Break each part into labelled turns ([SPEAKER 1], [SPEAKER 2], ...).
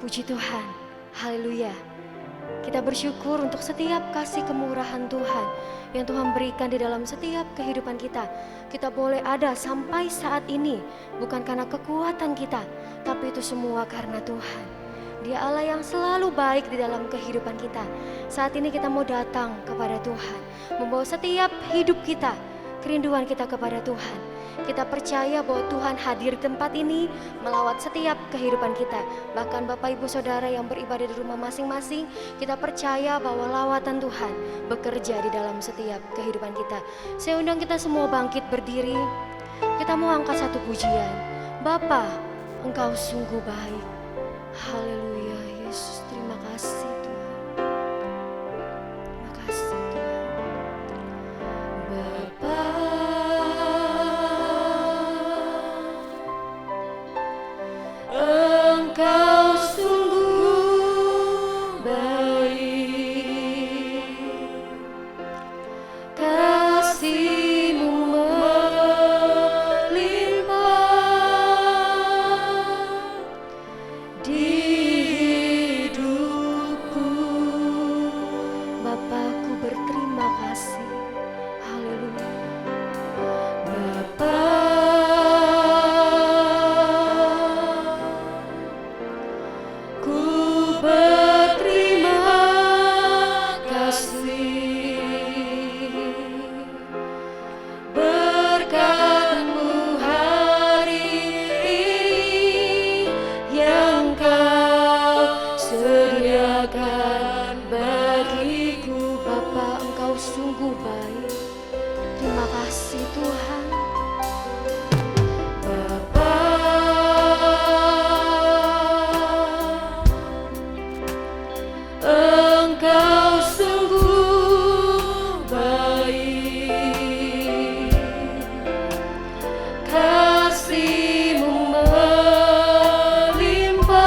[SPEAKER 1] Puji Tuhan, haleluya. Kita bersyukur untuk setiap kasih kemurahan Tuhan yang Tuhan berikan di dalam setiap kehidupan kita. Kita boleh ada sampai saat ini bukan karena kekuatan kita, tapi itu semua karena Tuhan. Dia Allah yang selalu baik di dalam kehidupan kita. Saat ini kita mau datang kepada Tuhan, membawa setiap hidup kita, kerinduan kita kepada Tuhan. Kita percaya bahwa Tuhan hadir di tempat ini melawat setiap kehidupan kita. Bahkan Bapak Ibu Saudara yang beribadah di rumah masing-masing, kita percaya bahwa lawatan Tuhan bekerja di dalam setiap kehidupan kita. Saya undang kita semua bangkit berdiri. Kita mau angkat satu pujian. Bapa, Engkau sungguh baik. Haleluya Yesus, terima kasih Tuhan. Terima kasih Tuhan. Bapa, Engkau sungguh baik, kasih-Mu melimpah di hidupku. Bapakku berterima kasih, haleluya. Bapa, ku berterima kasih, berkat-Mu hari ini yang Kau sediakan bagiku. Bapa, Engkau sungguh baik. Terima kasih Tuhan. Bapa, Engkau sungguh baik, kasih-Mu melimpah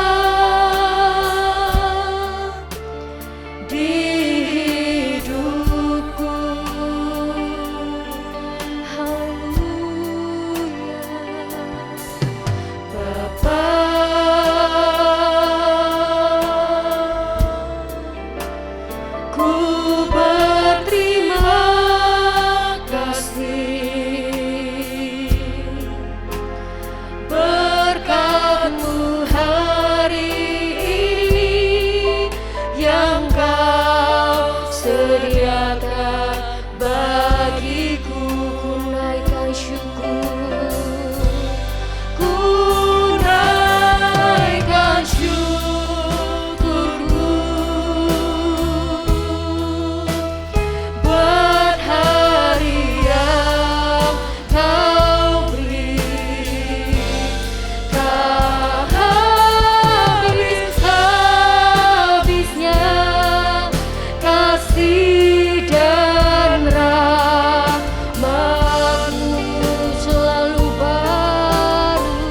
[SPEAKER 1] di hidupku. Haleluya. Bapa, ku berterima kasih, berkat-Mu hari ini yang Kau sediakan bagiku. Ku naikkan syukur, ku naikkan syukurku buat hari yang Kau beri. Tak habis-habisnya kasih dan rahmat-Mu selalu baru,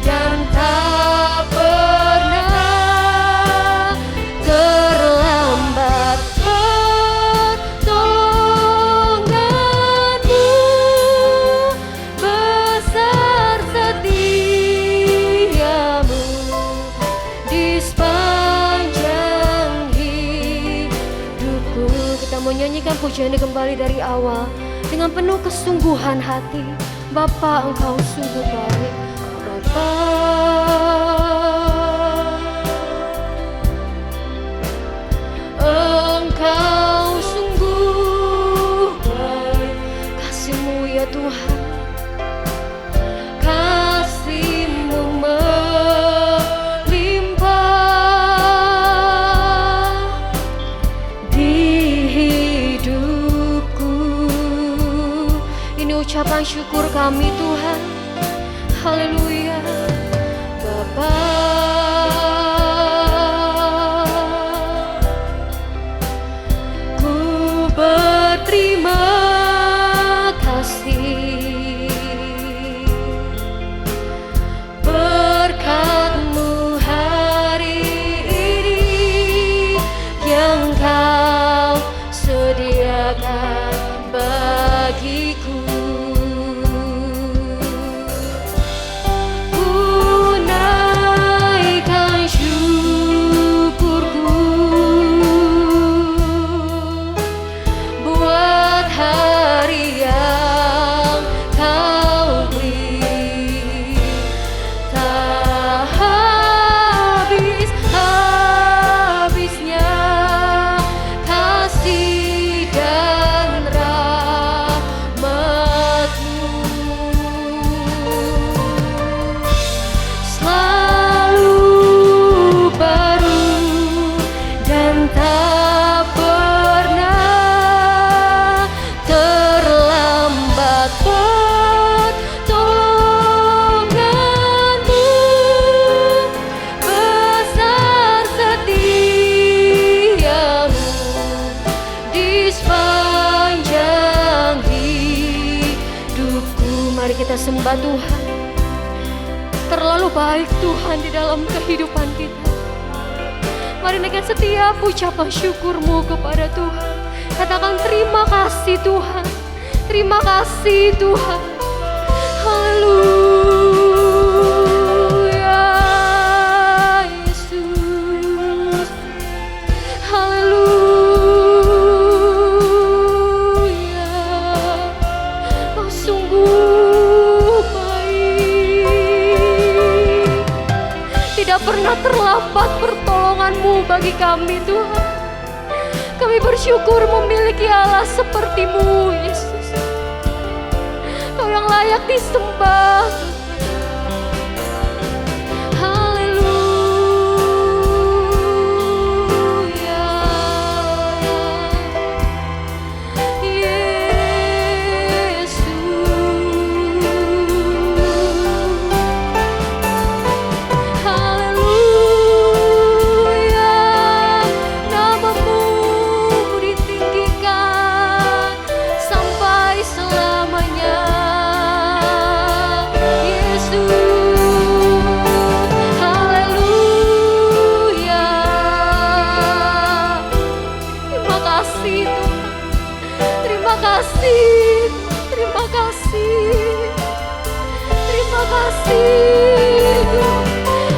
[SPEAKER 1] dan tak pernah terlambat. Pertolongan-Mu besar, setia-Mu di sepanjang hidupku. Kita mau nyanyikan pujian ini kembali dari awal dengan penuh kesungguhan hati. Bapa, Engkau sungguh baik. Bapa, Engkau sungguh baik, kasih-Mu ya Tuhan, kasih-Mu melimpah di hidupku. Ini ucapan syukur kami Tuhan, haleluya. Bapa, ku berterima kasih, berkat-Mu hari ini yang Kau sediakan bagiku. Mari kita sembah Tuhan. Terlalu baik Tuhan di dalam kehidupan kita. Mari naikkan setiap ucapan syukurmu kepada Tuhan. Katakan terima kasih Tuhan. Terima kasih Tuhan. Haleluya Yesus. Haleluya. Oh sungguh baik. Tidak pernah terlambat pertolongan-Mu bagi kami Tuhan. Kami bersyukur memiliki Allah seperti-Mu Yesus. Kau yang layak disembah. Haleluya. Yesus. Haleluya. Nama-Mu ditinggikan sampai selamanya. Terima kasih Tuhan.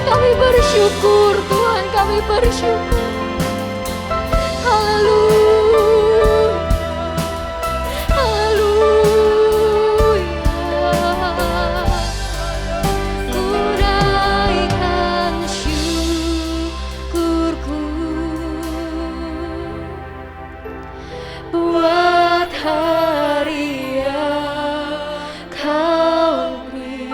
[SPEAKER 1] Kami bersyukur Tuhan, kami bersyukur. Haleluya. Haleluya. Ku naikkan syukurku buat hari yang Kau beri.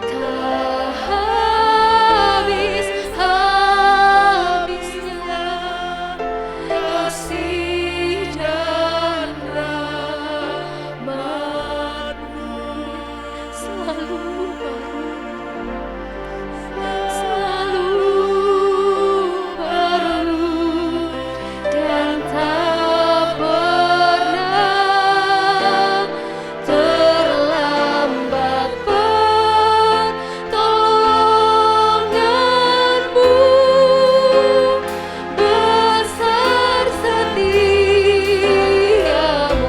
[SPEAKER 1] Tak habis-habisnya kasih dan rahmat-Mu selalu baru, dan tak pernah terlambat pertolongan-Mu. Besar setiamu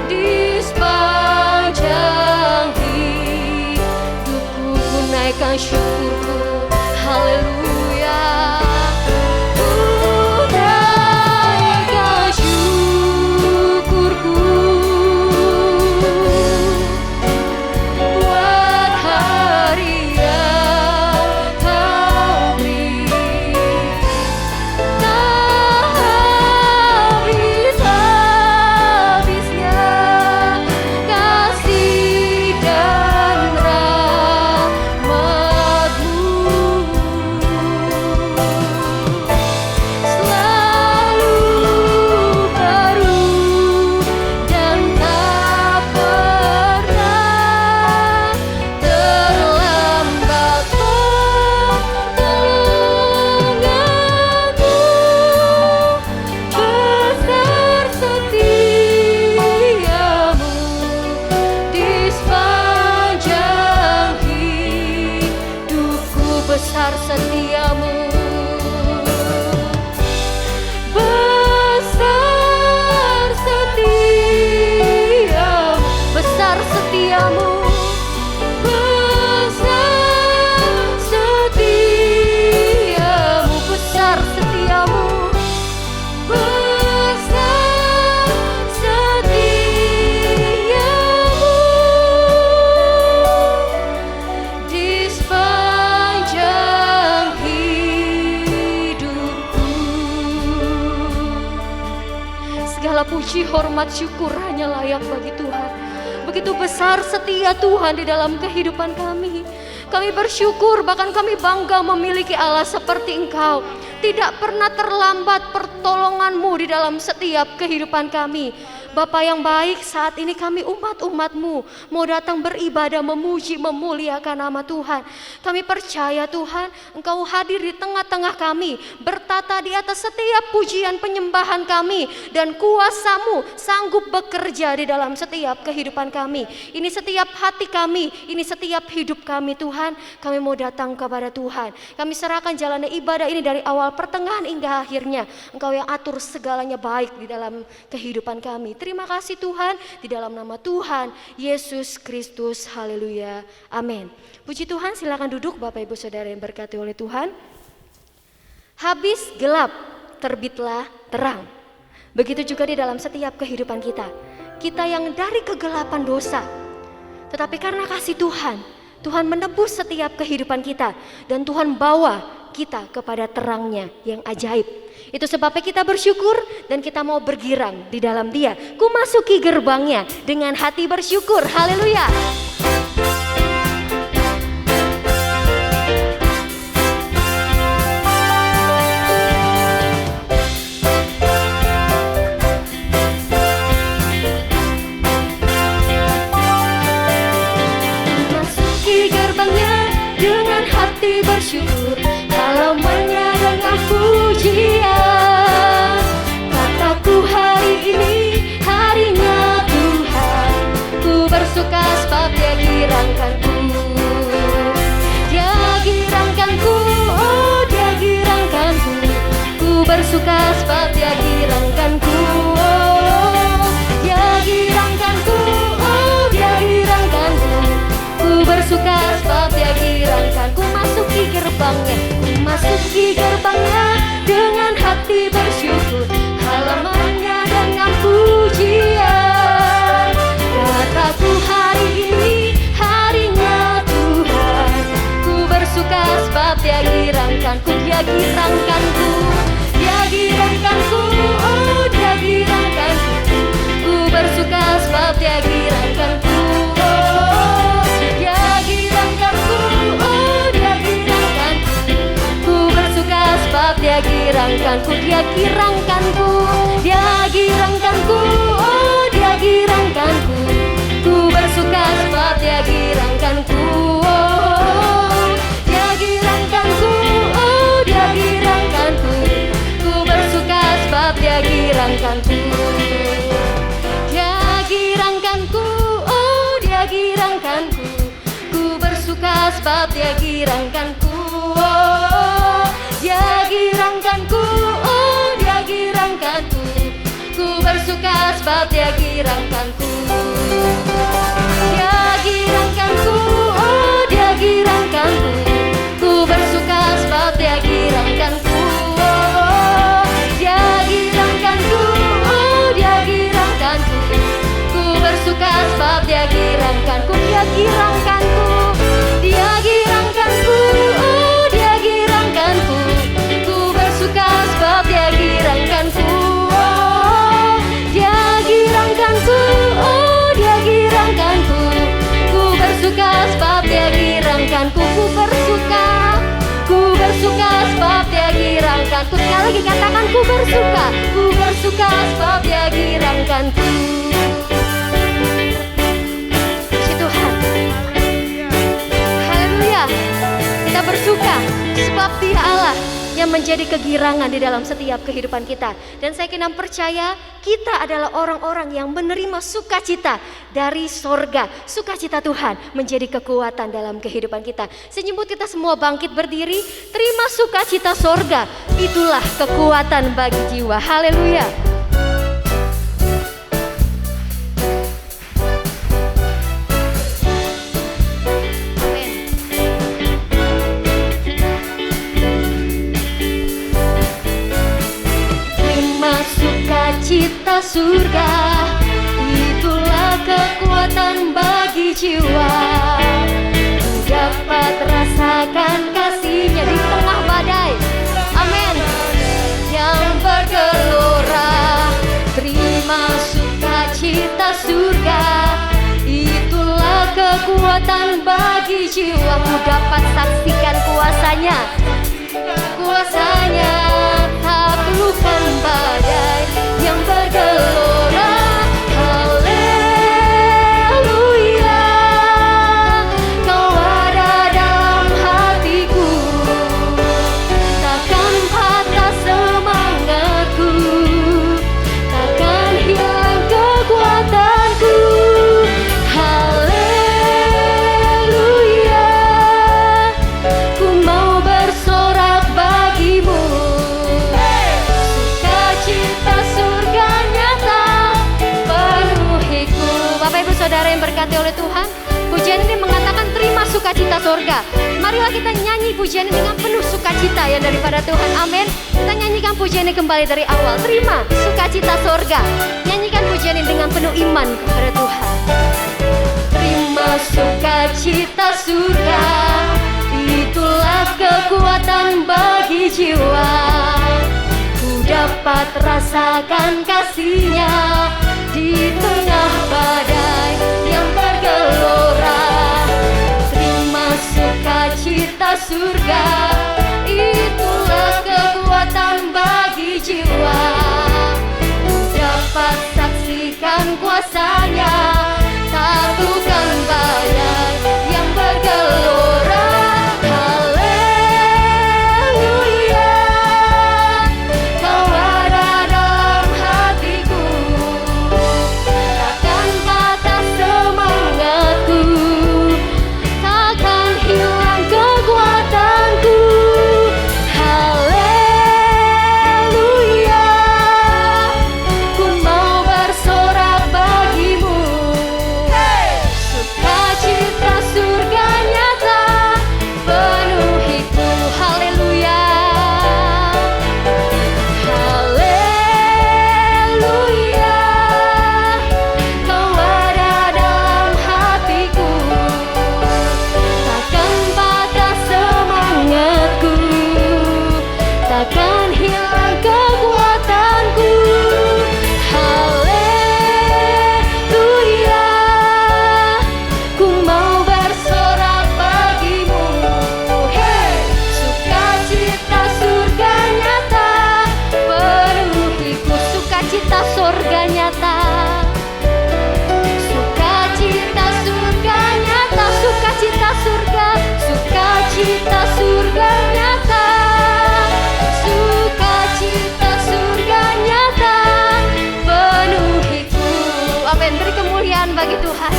[SPEAKER 1] di sepanjang hidupku. Ku naikkan syukurku. Haleluya. Ku naikkan syukurku buat hari yang Kau beri. Tak habis-habisnya kasih dan rahmat-Mu selalu baru, dan tak pernah terlambat pertolongan-Mu. Besar setiamu di sepanjang hidupku. Besar setiamu. Besar setiamu. Besar setiamu. Besar setiamu. Besar setiamu. Besar setiamu di sepanjang hidupku. Segala puji, hormat, syukur hanya layak bagi Tuhan. Begitu besar setia Tuhan di dalam kehidupan kami. Kami bersyukur, bahkan kami bangga memiliki Allah seperti Engkau. Tidak pernah terlambat pertolongan-Mu di dalam setiap kehidupan kami. Bapa yang baik, saat ini kami umat-umat-Mu mau datang beribadah, memuji, memuliakan nama Tuhan. Kami percaya Tuhan, Engkau hadir di tengah-tengah kami, bertata di atas setiap pujian penyembahan kami, dan kuasa-Mu sanggup bekerja di dalam setiap kehidupan kami. Ini setiap hati kami, ini setiap hidup kami Tuhan. Kami mau datang kepada Tuhan. Kami serahkan jalannya ibadah ini dari awal, pertengahan hingga akhirnya. Engkau yang atur segalanya baik di dalam kehidupan kami. Terima kasih Tuhan, di dalam nama Tuhan Yesus Kristus. Haleluya. Amin. Puji Tuhan, silakan duduk Bapak Ibu Saudara yang berkati oleh Tuhan. Habis gelap, terbitlah terang. Begitu juga di dalam setiap kehidupan kita. Kita yang dari kegelapan dosa, tetapi karena kasih Tuhan, Tuhan menebus setiap kehidupan kita. Dan Tuhan bawa kita kepada terangnya yang ajaib. Itu sebabnya kita bersyukur dan kita mau bergirang di dalam Dia. Ku masuki gerbangnya dengan hati bersyukur. Haleluya. Masuki gerbangnya dengan hati bersyukur, halamannya dengan pujian. Kataku hari ini harinya Tuhan, ku bersuka sebab Dia girangkanku. Dia girangkanku, oh Dia girangkanku. Ku bersuka sebab Dia girangkanku. Oh, Dia girangkanku, oh Dia girangkanku. Ku bersuka sebab Dia girangkanku. Masuki gerbangnya, ku masuki gerbangnya dengan hati bersyukur, halamannya dengan pujian. Kataku hari ini harinya Tuhan, ku bersuka sebab Dia girangkanku. Dia girangkanku, Dia girangkanku, oh Dia girangkanku. Ku bersuka sebab Dia girangkanku. Oh, Dia girangkanku, oh Dia girangkanku. Ku bersuka sebab Dia girangkanku. Dia girangkanku, Dia girangkanku, oh Dia girangkanku. Ku bersuka sebab Dia girangkanku. Oh, Dia girangkanku, oh Dia girangkanku. Ku bersuka sebab Dia girangkanku. Dia girangkanku, oh Dia girangkanku. Ku bersuka sebab Dia girangkanku. Oh, Dia girangkanku, oh Dia girangkanku. Ku bersuka sebab Dia girangkanku. Dia girangkanku, oh Dia girangkanku. Ku bersuka sebab Dia girangkanku. Oh, Dia girangkanku, oh Dia girangkanku. Ku bersuka sebab Dia girangkanku. Dia girangkanku, Dia girangkanku, oh Dia girangkanku. Ku bersuka sebab Dia girangkanku. Oh, Dia girangkanku, oh Dia girangkanku. Ku bersuka sebab Dia girangkanku. Ku bersuka, ku bersuka sebab Dia girangkanku. Sekali lagi katakan ku bersuka sebab Dia girangkanku. Puji Tuhan. Haleluya. Kita bersuka sebab Dia Allah yang menjadi kegirangan di dalam setiap kehidupan kita. Dan saya kena percaya kita adalah orang-orang yang menerima sukacita dari sorga. Sukacita Tuhan menjadi kekuatan dalam kehidupan kita. Senyumbut kita semua bangkit berdiri, terima sukacita sorga. Itulah kekuatan bagi jiwa. Haleluya. Cita surga, itulah kekuatan bagi jiwa. Ku dapat rasakan kasih-Nya di tengah badai. Amin. Yang bergelora, terima sukacita surga. Itulah kekuatan bagi jiwa. Ku dapat saksikan kuasa-Nya. Kuasa-Nya taklukkan badai yang bergelora. diberkati oleh Tuhan. Pujian ini mengatakan terima sukacita surga. Marilah kita nyanyi pujian ini dengan penuh sukacita yang daripada Tuhan. Amin. Kita nyanyikan pujian ini kembali dari awal. Terima sukacita surga. Nyanyikan pujian ini dengan penuh iman kepada Tuhan. Terima sukacita surga, itulah kekuatan bagi jiwa. Ku dapat rasakan kasih-Nya di tengah badai yang bergelora. Terima sukacita surga, itulah kekuatan bagi jiwa. Ku dapat saksikan kuasa-Nya, takutkan badai yang bergelora. Haleluya, Kau ada dalam hatiku, takkan patah semangatku, takkan hilang kekuatanku. Haleluya, ku mau bersorak bagimu. Sukacita surga nyata penuhiku. Haleluya, haleluya, Kau ada dalam hatiku, takkan patah semangatku, takkan hilang kekuatanku. Haleluya, ku mau bersorak bagimu. Hey, sukacita surga nyata penuhiku. Sukacita surga nyata, sukacita surga nyata, sukacita surga, sukacita surga nyata, sukacita surga nyata penuhiku. Amin. Beri kemuliaan bagi Tuhan.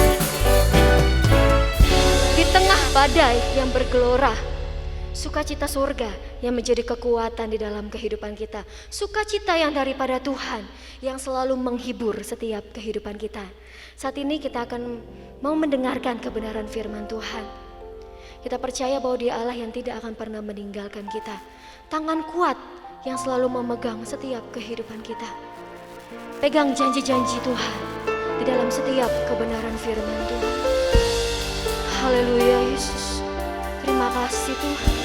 [SPEAKER 1] Di tengah badai yang bergelora, sukacita surga yang menjadi kekuatan di dalam kehidupan kita. Sukacita yang daripada Tuhan yang selalu menghibur setiap kehidupan kita. Saat ini kita akan mau mendengarkan kebenaran firman Tuhan. Kita percaya bahwa Dia Allah yang tidak akan pernah meninggalkan kita. Tangan kuat yang selalu memegang setiap kehidupan kita. Pegang janji-janji Tuhan di dalam setiap kebenaran firman Tuhan. Haleluya Yesus. Terima kasih Tuhan.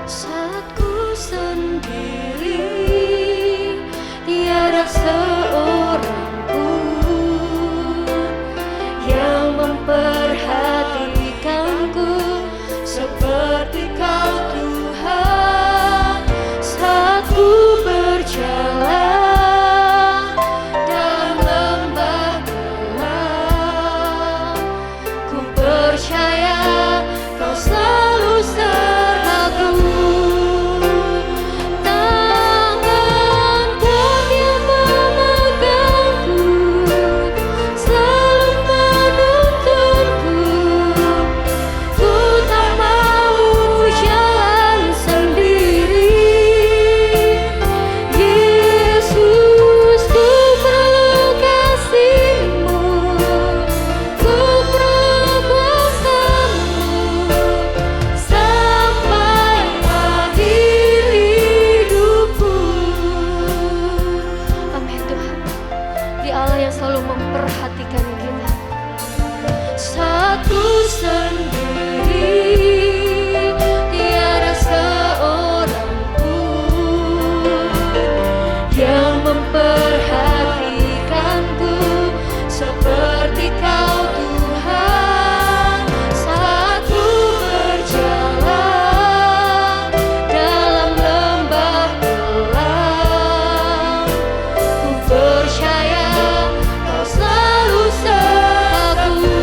[SPEAKER 1] Saat ku sendiri, tiada seorang pun yang memperhatikanku seperti Kau Tuhan. Saat ku berjalan dalam lembah gelap, ku percaya Kau selalu sertaku. Tangan kuat yang memegangku, selalu menuntunku. Ku tak mau jalan sendiri. Yesus, ku perlu kasih-Mu, ku perlu kuasa-Mu sampai akhir hidupku. Amin Tuhan. Dia Allah yang selalu memperhatikan kita. Saat ku sendiri, tiada seorang pun yang memperhatikanku seperti Kau Tuhan. Saat ku berjalan dalam lembah gelap, ku percaya Kau selalu sertaku.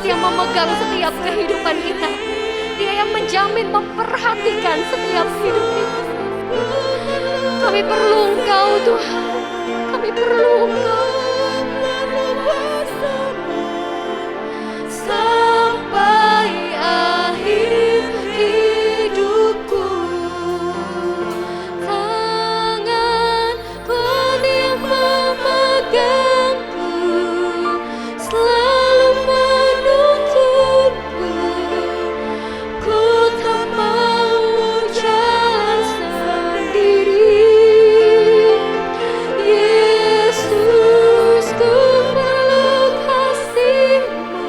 [SPEAKER 1] yang memegang setiap kehidupan kita. Dia yang menjamin, memperhatikan setiap hidup kita. Kami perlu Engkau Tuhan. Kami perlu Engkau. Sampai akhir hidupku, tangan kuat yang memegangku, selalu menuntunku. Ku tak mau jalan sendiri. Yesus, ku perlu kasih-Mu,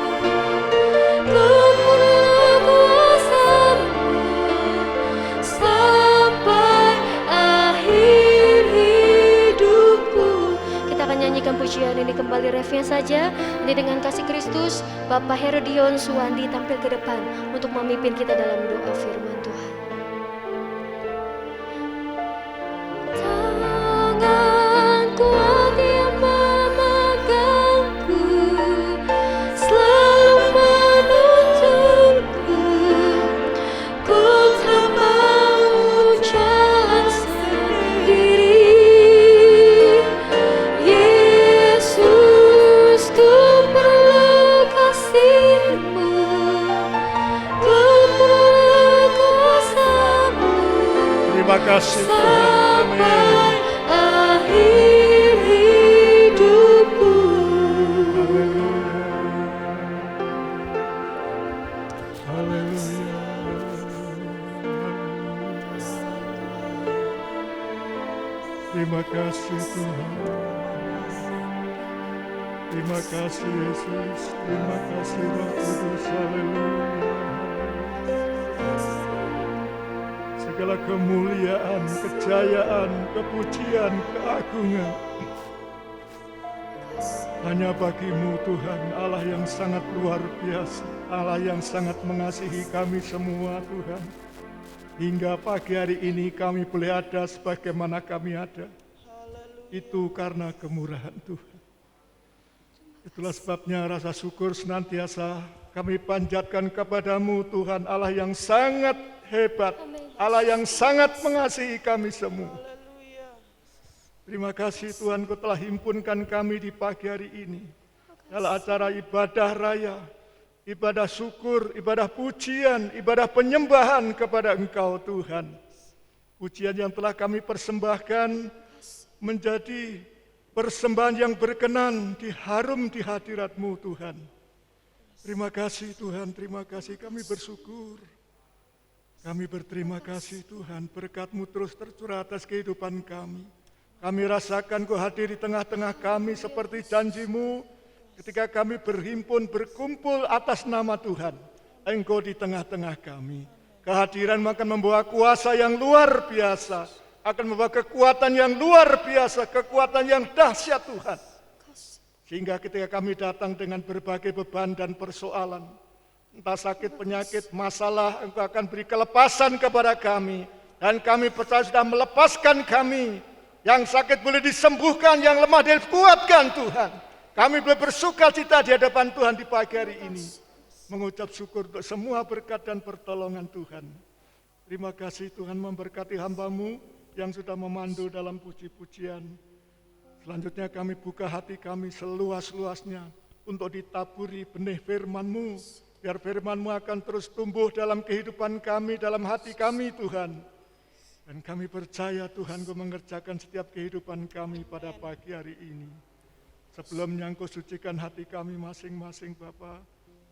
[SPEAKER 1] ku perlu kuasa-Mu, sampai akhir hidupku. Kita akan nyanyikan pujian ini kembali, refnya saja. Nanti dengan kasih Kristus, Bapak Herodion Suwandi tampil ke depan untuk memimpin kita dalam doa firman Tuhan. Tangan kuat yang memegangku, selalu menuntunku. Ku tak mau jalan sendiri. Yesus, ku perlu kasih-Mu, ku perlu kuasa-Mu,
[SPEAKER 2] Terima kasih Tuhan.
[SPEAKER 1] sampai akhir hidupku.
[SPEAKER 2] Haleluya. Terima kasih Tuhan. Terima kasih Yesus. Terima kasih Roh Kudus. Haleluya. Segala kemuliaan, kejayaan, kepujian, keagungan hanya bagi-Mu Tuhan, Allah yang sangat luar biasa, Allah yang sangat mengasihi kami semua Tuhan. Hingga pagi hari ini kami boleh ada sebagaimana kami ada. Itu karena kemurahan Tuhan. Itulah sebabnya rasa syukur senantiasa kami panjatkan kepada-Mu Tuhan, Allah yang sangat hebat, Allah yang sangat mengasihi kami semua. Terima kasih Tuhan, Kau telah himpunkan kami di pagi hari ini dalam acara ibadah raya, ibadah syukur, ibadah pujian, ibadah penyembahan kepada Engkau Tuhan. Pujian yang telah kami persembahkan menjadi persembahan yang berkenan, diharum di hadirat-Mu Tuhan. Terima kasih Tuhan, terima kasih, kami bersyukur. Kami berterima kasih Tuhan, berkat-Mu terus tercurah atas kehidupan kami. Kami rasakan Kau hadir di tengah-tengah kami seperti janji-Mu ketika kami berhimpun, berkumpul atas nama Tuhan. Engkau di tengah-tengah kami. Kehadiran akan membawa kuasa yang luar biasa, akan membawa kekuatan yang luar biasa, kekuatan yang dahsyat Tuhan. Sehingga ketika kami datang dengan berbagai beban dan persoalan, entah sakit, penyakit, masalah, Engkau akan beri kelepasan kepada kami. Dan kami percaya sudah melepaskan kami. Yang sakit boleh disembuhkan, yang lemah dikuatkan Tuhan. Kami boleh bersuka cita di hadapan Tuhan di pagi hari ini. Mengucap syukur untuk semua berkat dan pertolongan Tuhan. Terima kasih Tuhan memberkati hamba-Mu yang sudah memandu dalam puji-pujian. Selanjutnya kami buka hati kami seluas-luasnya untuk ditaburi benih firman-Mu. Biar firman-Mu akan terus tumbuh dalam kehidupan kami, dalam hati kami Tuhan. Dan kami percaya Tuhan Kau mengerjakan setiap kehidupan kami pada pagi hari ini. Sebelumnya Engkau sucikan hati kami masing-masing Bapa.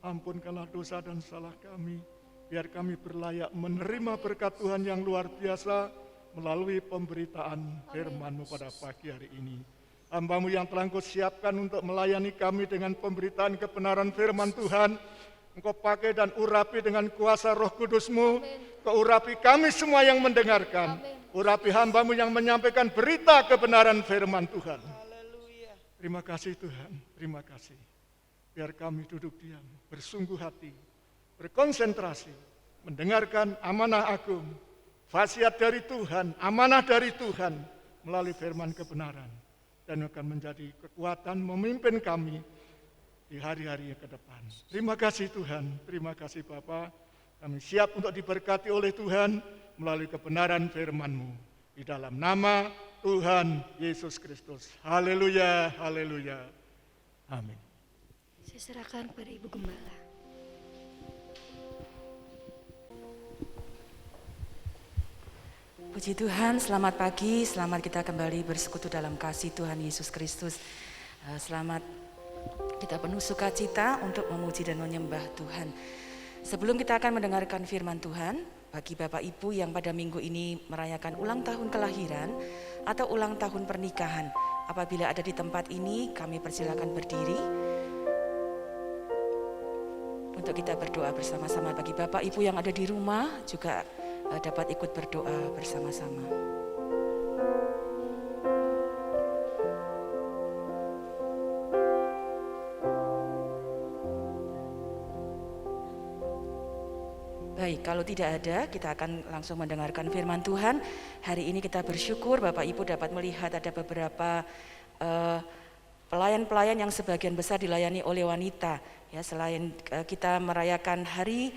[SPEAKER 2] Ampunkanlah dosa dan salah kami. Biar kami berlayak menerima berkat Tuhan yang luar biasa melalui pemberitaan firman-Mu pada pagi hari ini. Hamba-Mu yang telah Engkau siapkan untuk melayani kami dengan pemberitaan kebenaran firman Tuhan, Engkau pakai dan urapi dengan kuasa Roh Kudus-Mu. Kau urapi kami semua yang mendengarkan. Urapi hamba-Mu yang menyampaikan berita kebenaran firman Tuhan. Terima kasih Tuhan, terima kasih. Biar kami duduk diam, bersungguh hati, berkonsentrasi, mendengarkan amanah agung, wasiat dari Tuhan, amanah dari Tuhan, melalui firman kebenaran. Dan akan menjadi kekuatan memimpin kami di hari-hari yang ke depan. Terima kasih Tuhan, terima kasih Bapa. Kami siap untuk diberkati oleh Tuhan melalui kebenaran firman-Mu. Di dalam nama Tuhan Yesus Kristus. Haleluya, haleluya. Amin.
[SPEAKER 1] Saya serahkan pada Ibu Gembala.
[SPEAKER 3] Puji Tuhan, selamat pagi, selamat kita kembali bersekutu dalam kasih Tuhan Yesus Kristus. Selamat kita penuh sukacita untuk memuji dan menyembah Tuhan. Sebelum kita akan mendengarkan firman Tuhan, bagi Bapak Ibu yang pada minggu ini merayakan ulang tahun kelahiran atau ulang tahun pernikahan, apabila ada di tempat ini, kami persilakan berdiri untuk kita berdoa bersama-sama. Bagi Bapak Ibu yang ada di rumah juga dapat ikut berdoa bersama-sama. Baik, kalau tidak ada, kita akan langsung mendengarkan firman Tuhan. Hari ini kita bersyukur Bapak Ibu dapat melihat ada beberapa pelayan-pelayan yang sebagian besar dilayani oleh wanita. Ya, selain kita merayakan hari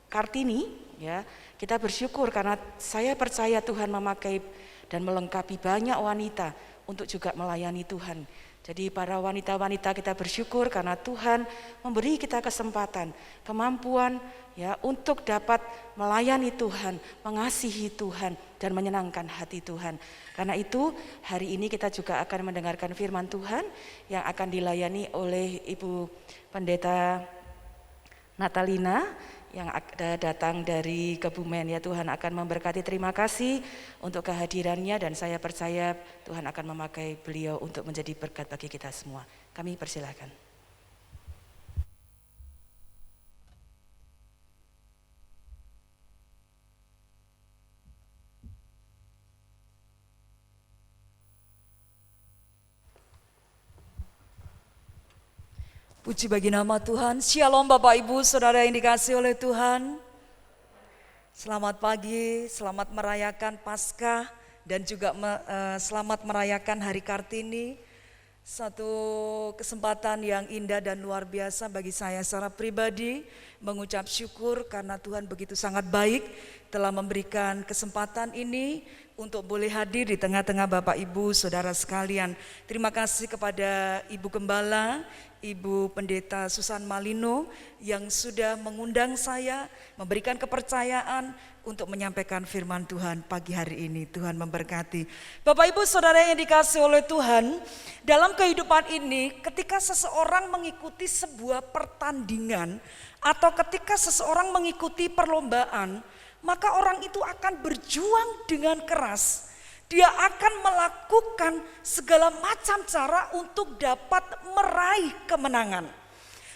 [SPEAKER 3] Kartini, ya, kita bersyukur karena saya percaya Tuhan memakai dan melengkapi banyak wanita untuk juga melayani Tuhan. Jadi para wanita-wanita kita bersyukur karena Tuhan memberi kita kesempatan, kemampuan ya untuk dapat melayani Tuhan, mengasihi Tuhan dan menyenangkan hati Tuhan. Karena itu hari ini kita juga akan mendengarkan firman Tuhan yang akan dilayani oleh Ibu Pendeta Natalina yang datang dari Kebumen. Ya, Tuhan akan memberkati. Terima kasih untuk kehadirannya dan saya percaya Tuhan akan memakai beliau untuk menjadi berkat bagi kita semua. Kami persilakan.
[SPEAKER 4] Puji bagi nama Tuhan. Shalom Bapak Ibu Saudara yang dikasihi oleh Tuhan. Selamat pagi, selamat merayakan Paskah dan juga selamat merayakan Hari Kartini. Satu kesempatan yang indah dan luar biasa bagi saya secara pribadi mengucap syukur karena Tuhan begitu sangat baik telah memberikan kesempatan ini untuk boleh hadir di tengah-tengah Bapak Ibu Saudara sekalian. Terima kasih kepada Ibu Gembala, Ibu Pendeta Susan Malino yang sudah mengundang saya, memberikan kepercayaan untuk menyampaikan firman Tuhan pagi hari ini. Tuhan memberkati. Bapak Ibu Saudara yang dikasihi oleh Tuhan, dalam kehidupan ini ketika seseorang mengikuti sebuah pertandingan atau ketika seseorang mengikuti perlombaan, maka orang itu akan berjuang dengan keras. Dia akan melakukan segala macam cara untuk dapat meraih kemenangan.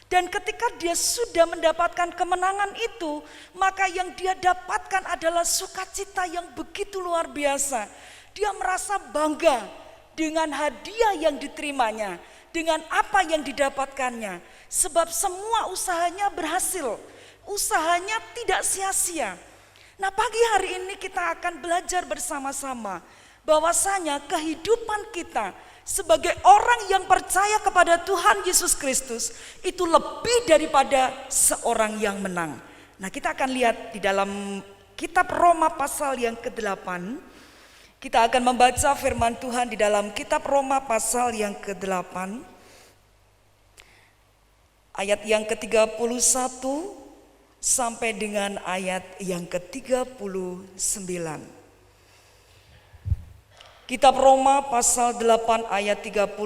[SPEAKER 4] Dan ketika dia sudah mendapatkan kemenangan itu, maka yang dia dapatkan adalah sukacita yang begitu luar biasa. Dia merasa bangga dengan hadiah yang diterimanya, dengan apa yang didapatkannya. Sebab semua usahanya berhasil, usahanya tidak sia-sia. Nah, pagi hari ini kita akan belajar bersama-sama bahwasanya kehidupan kita sebagai orang yang percaya kepada Tuhan Yesus Kristus itu lebih daripada seorang yang menang. Nah, kita akan lihat di dalam kitab Roma pasal yang ke-8. Kita akan membaca firman Tuhan di dalam kitab Roma pasal yang ke-8 ayat yang ke-31 sampai dengan ayat yang ke-39. Kitab Roma pasal 8 ayat 31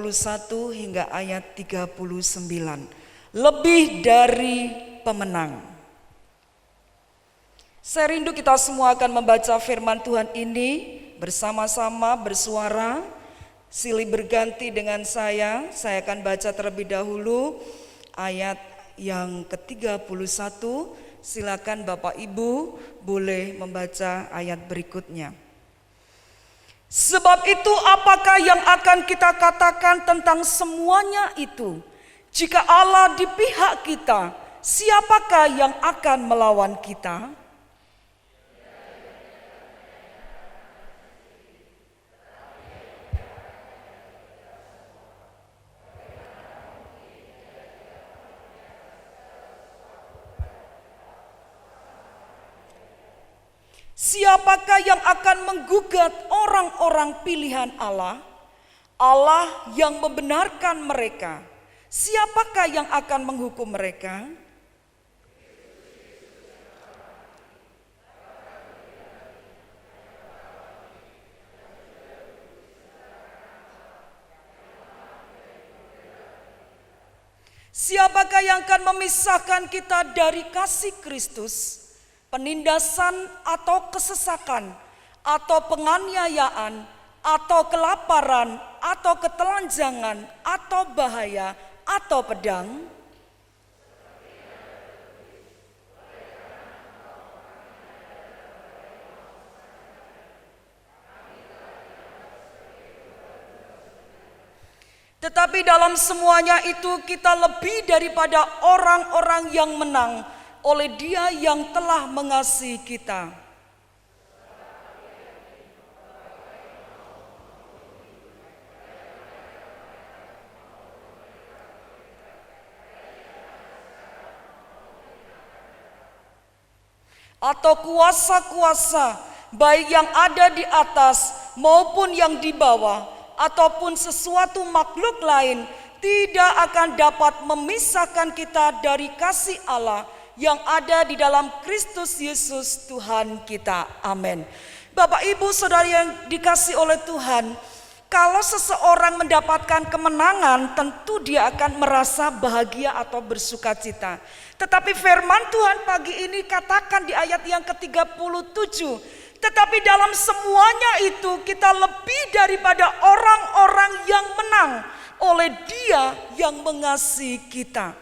[SPEAKER 4] hingga ayat 39. Lebih dari pemenang. Saya rindu kita semua akan membaca firman Tuhan ini bersama-sama bersuara. Silih berganti dengan saya akan baca terlebih dahulu ayat yang ke-31. Silakan Bapak Ibu boleh membaca ayat berikutnya. Sebab itu apakah yang akan kita katakan tentang semuanya itu? Jika Allah di pihak kita, siapakah yang akan melawan kita? Siapakah yang akan menggugat orang-orang pilihan Allah? Allah yang membenarkan mereka. Siapakah yang akan menghukum mereka? Siapakah yang akan memisahkan kita dari kasih Kristus? Penindasan atau kesesakan, atau penganiayaan, atau kelaparan, atau ketelanjangan, atau bahaya, atau pedang? Tetapi dalam semuanya itu kita lebih daripada orang-orang yang menang oleh Dia yang telah mengasihi kita. Atau kuasa-kuasa, baik yang ada di atas maupun yang di bawah, ataupun sesuatu makhluk lain, tidak akan dapat memisahkan kita dari kasih Allah yang ada di dalam Kristus Yesus Tuhan kita. Amin. Bapak Ibu Saudara yang dikasih oleh Tuhan, kalau seseorang mendapatkan kemenangan, tentu dia akan merasa bahagia atau bersukacita. Tetapi firman Tuhan pagi ini katakan di ayat yang ke-37, tetapi dalam semuanya itu kita lebih daripada orang-orang yang menang oleh Dia yang mengasihi kita.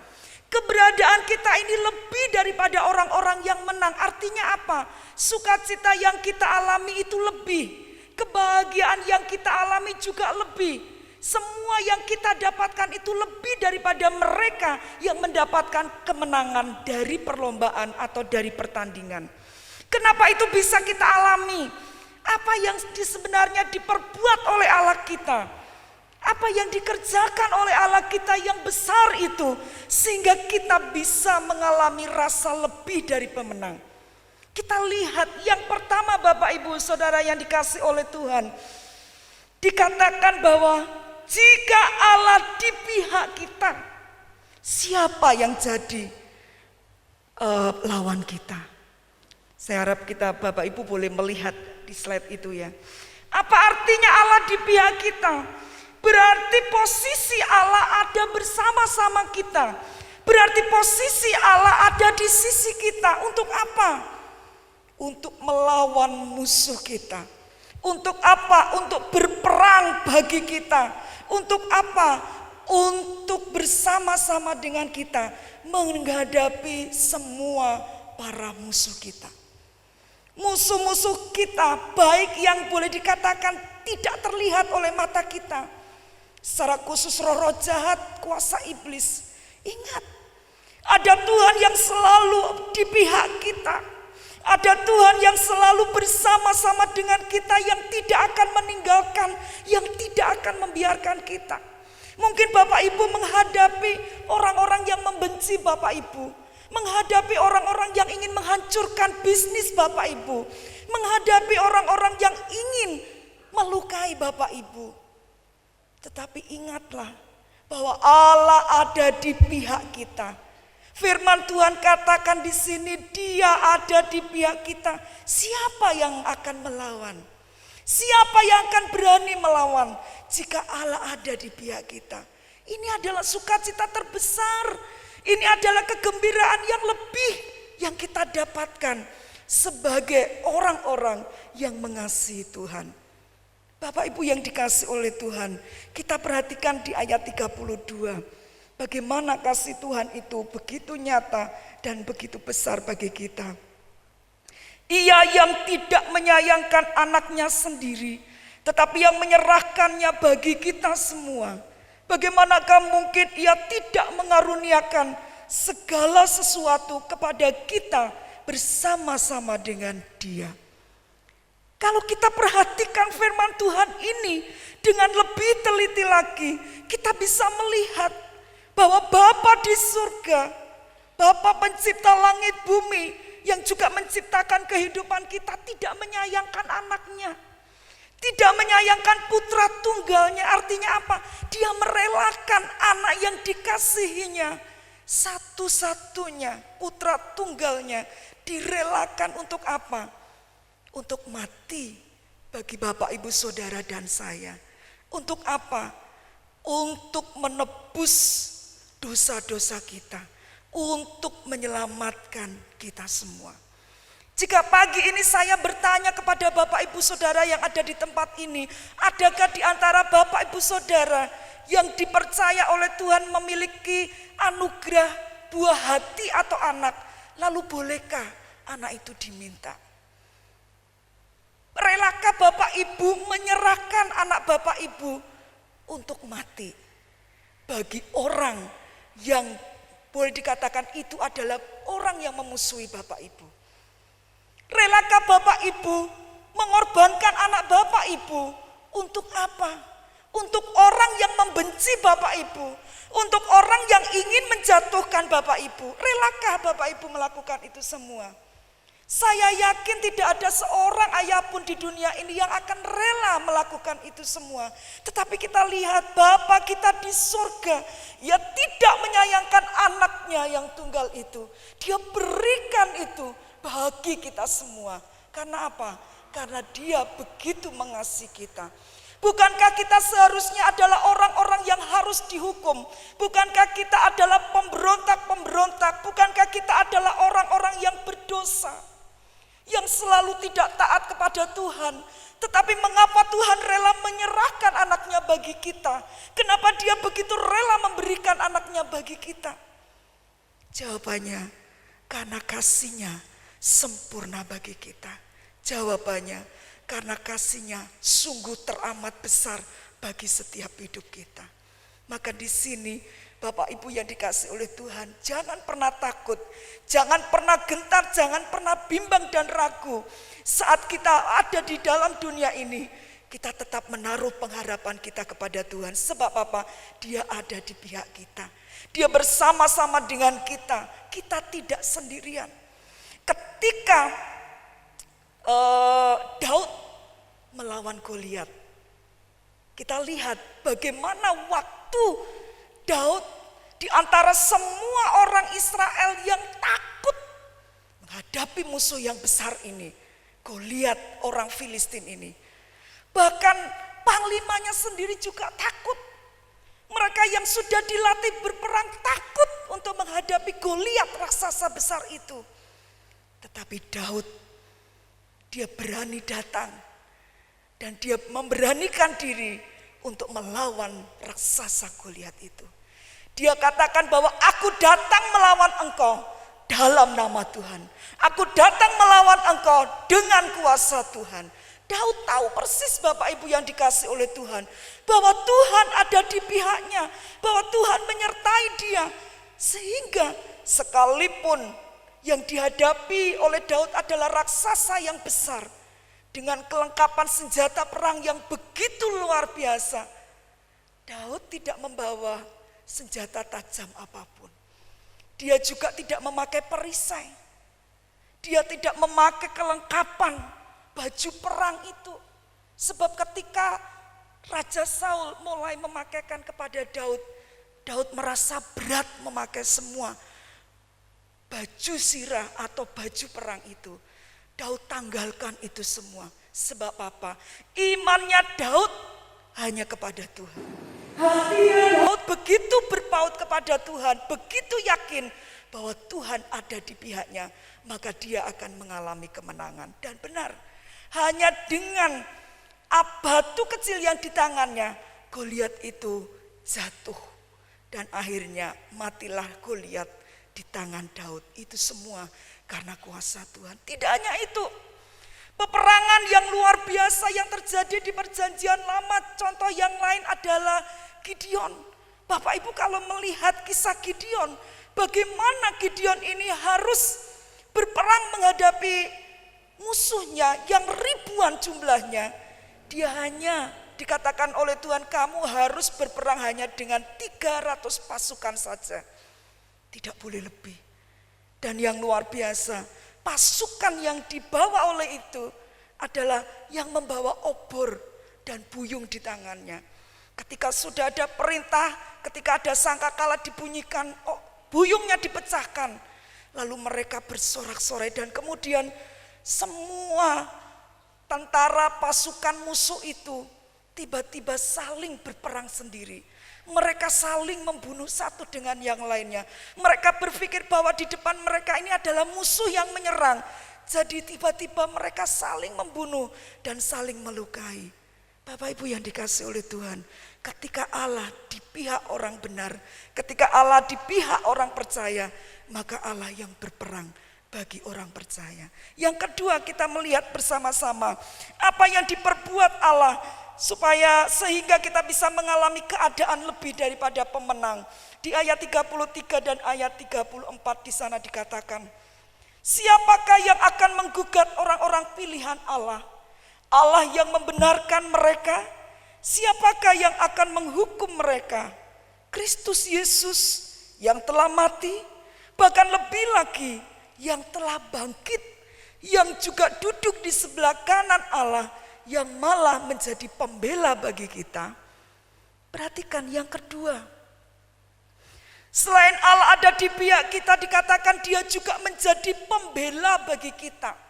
[SPEAKER 4] Keberadaan kita ini lebih daripada orang-orang yang menang. Artinya apa? Sukacita yang kita alami itu lebih. Kebahagiaan yang kita alami juga lebih. Semua yang kita dapatkan itu lebih daripada mereka yang mendapatkan kemenangan dari perlombaan atau dari pertandingan. Kenapa itu bisa kita alami? Apa yang sebenarnya diperbuat oleh Allah kita? Apa yang dikerjakan oleh Allah kita yang besar itu, sehingga kita bisa mengalami rasa lebih dari pemenang. Kita lihat yang pertama, Bapak Ibu Saudara yang dikasih oleh Tuhan, dikatakan bahwa jika Allah di pihak kita, siapa yang jadi lawan kita? Saya harap kita Bapak Ibu boleh melihat di slide itu ya. Apa artinya Allah di pihak kita? Berarti posisi Allah ada bersama-sama kita. Berarti posisi Allah ada di sisi kita. Untuk apa? Untuk melawan musuh kita. Untuk apa? Untuk berperang bagi kita. Untuk apa? Untuk bersama-sama dengan kita menghadapi semua para musuh kita. Musuh-musuh kita, baik yang boleh dikatakan tidak terlihat oleh mata kita, secara khusus roh-roh jahat, kuasa iblis. Ingat, ada Tuhan yang selalu di pihak kita. Ada Tuhan yang selalu bersama-sama dengan kita, yang tidak akan meninggalkan, yang tidak akan membiarkan kita. Mungkin Bapak Ibu menghadapi orang-orang yang membenci Bapak Ibu, menghadapi orang-orang yang ingin menghancurkan bisnis Bapak Ibu, menghadapi orang-orang yang ingin melukai Bapak Ibu. Tetapi ingatlah bahwa Allah ada di pihak kita. Firman Tuhan katakan di sini, Dia ada di pihak kita. Siapa yang akan melawan? Siapa yang akan berani melawan jika Allah ada di pihak kita? Ini adalah sukacita terbesar. Ini adalah kegembiraan yang lebih yang kita dapatkan sebagai orang-orang yang mengasihi Tuhan. Bapak Ibu yang dikasihi oleh Tuhan, kita perhatikan di ayat 32. Bagaimana kasih Tuhan itu begitu nyata dan begitu besar bagi kita. Ia yang tidak menyayangkan anaknya sendiri, tetapi yang menyerahkannya bagi kita semua. Bagaimanakah mungkin Ia tidak mengaruniakan segala sesuatu kepada kita bersama-sama dengan Dia? Kalau kita perhatikan firman Tuhan ini dengan lebih teliti lagi, kita bisa melihat bahwa Bapa di surga, Bapa pencipta langit bumi, yang juga menciptakan kehidupan kita tidak menyayangkan anaknya. Tidak menyayangkan putra tunggalnya. Artinya apa? Dia merelakan anak yang dikasihinya. Satu-satunya putra tunggalnya direlakan untuk apa? Untuk mati bagi Bapak, Ibu, Saudara, dan saya. Untuk apa? Untuk menebus dosa-dosa kita. Untuk menyelamatkan kita semua. Jika pagi ini saya bertanya kepada Bapak, Ibu, Saudara yang ada di tempat ini, adakah di antara Bapak, Ibu, Saudara yang dipercaya oleh Tuhan memiliki anugerah buah hati atau anak? Lalu bolehkah anak itu diminta? Relakah Bapak Ibu menyerahkan anak Bapak Ibu untuk mati bagi orang yang boleh dikatakan itu adalah orang yang memusuhi Bapak Ibu? Relakah Bapak Ibu mengorbankan anak Bapak Ibu untuk apa? Untuk orang yang membenci Bapak Ibu, untuk orang yang ingin menjatuhkan Bapak Ibu. Relakah Bapak Ibu melakukan itu semua? Saya yakin tidak ada seorang ayah pun di dunia ini yang akan rela melakukan itu semua. Tetapi kita lihat Bapa kita di surga, ia tidak menyayangkan anaknya yang tunggal itu. Dia berikan itu bagi kita semua. Karena apa? Karena dia begitu mengasihi kita. Bukankah kita seharusnya adalah orang-orang yang harus dihukum? Bukankah kita adalah pemberontak-pemberontak? Bukankah kita adalah orang-orang yang berdosa? Yang selalu tidak taat kepada Tuhan. Tetapi mengapa Tuhan rela menyerahkan anaknya bagi kita? Kenapa dia begitu rela memberikan anaknya bagi kita? Jawabannya, karena kasihnya sempurna bagi kita. Jawabannya, karena kasihnya sungguh teramat besar bagi setiap hidup kita. Maka di sini Bapak Ibu yang dikasihi oleh Tuhan, jangan pernah takut, jangan pernah gentar, jangan pernah bimbang dan ragu. Saat kita ada di dalam dunia ini, kita tetap menaruh pengharapan kita kepada Tuhan. Sebab apa? Dia ada di pihak kita. Dia bersama-sama dengan kita. Kita tidak sendirian. Ketika Daud melawan Goliat, kita lihat bagaimana waktu Daud di antara semua orang Israel yang takut menghadapi musuh yang besar ini, Goliat orang Filistin ini. Bahkan panglimanya sendiri juga takut. Mereka yang sudah dilatih berperang takut untuk menghadapi Goliat raksasa besar itu. Tetapi Daud, dia berani datang dan dia memberanikan diri untuk melawan raksasa Goliat itu. Dia katakan bahwa aku datang melawan engkau dalam nama Tuhan. Aku datang melawan engkau dengan kuasa Tuhan. Daud tahu persis Bapak Ibu yang dikasihi oleh Tuhan, bahwa Tuhan ada di pihaknya, bahwa Tuhan menyertai dia. Sehingga sekalipun yang dihadapi oleh Daud adalah raksasa yang besar, dengan kelengkapan senjata perang yang begitu luar biasa, Daud tidak membawa senjata tajam apapun. Dia juga tidak memakai perisai. Dia tidak memakai kelengkapan baju perang itu. Sebab ketika Raja Saul mulai memakaikan kepada Daud, Daud merasa berat memakai semua baju sirah atau baju perang itu. Daud tanggalkan itu semua. Sebab apa? Imannya Daud hanya kepada Tuhan. Hati Daud begitu berpaut kepada Tuhan, begitu yakin bahwa Tuhan ada di pihaknya, maka dia akan mengalami kemenangan. Dan benar, hanya dengan batu kecil yang di tangannya, Goliat itu jatuh. Dan akhirnya matilah Goliat di tangan Daud. Itu semua karena kuasa Tuhan. Tidak hanya itu, peperangan yang luar biasa yang terjadi di perjanjian lama, contoh yang lain adalah Gideon. Bapak Ibu kalau melihat kisah Gideon, bagaimana Gideon ini harus berperang menghadapi musuhnya yang ribuan jumlahnya. Dia hanya dikatakan oleh Tuhan, kamu harus berperang hanya dengan 300 pasukan saja. Tidak boleh lebih. Dan yang luar biasa, pasukan yang dibawa oleh itu adalah yang membawa obor dan buyung di tangannya. Ketika sudah ada perintah, ketika ada sangkakala dibunyikan, buyungnya dipecahkan. Lalu mereka bersorak-sorai dan kemudian semua tentara pasukan musuh itu tiba-tiba saling berperang sendiri. Mereka saling membunuh satu dengan yang lainnya. Mereka berpikir bahwa di depan mereka ini adalah musuh yang menyerang. Jadi tiba-tiba mereka saling membunuh dan saling melukai. Bapak Ibu yang dikasihi oleh Tuhan, ketika Allah di pihak orang benar, ketika Allah di pihak orang percaya, maka Allah yang berperang bagi orang percaya. Yang kedua, kita melihat bersama-sama apa yang diperbuat Allah sehingga kita bisa mengalami keadaan lebih daripada pemenang. Di ayat 33 dan ayat 34 di sana dikatakan, siapakah yang akan menggugat orang-orang pilihan Allah? Allah yang membenarkan mereka. Siapakah yang akan menghukum mereka? Kristus Yesus yang telah mati, bahkan lebih lagi yang telah bangkit, yang juga duduk di sebelah kanan Allah, yang malah menjadi pembela bagi kita. Perhatikan yang kedua, selain Allah ada di pihak kita, dikatakan dia juga menjadi pembela bagi kita.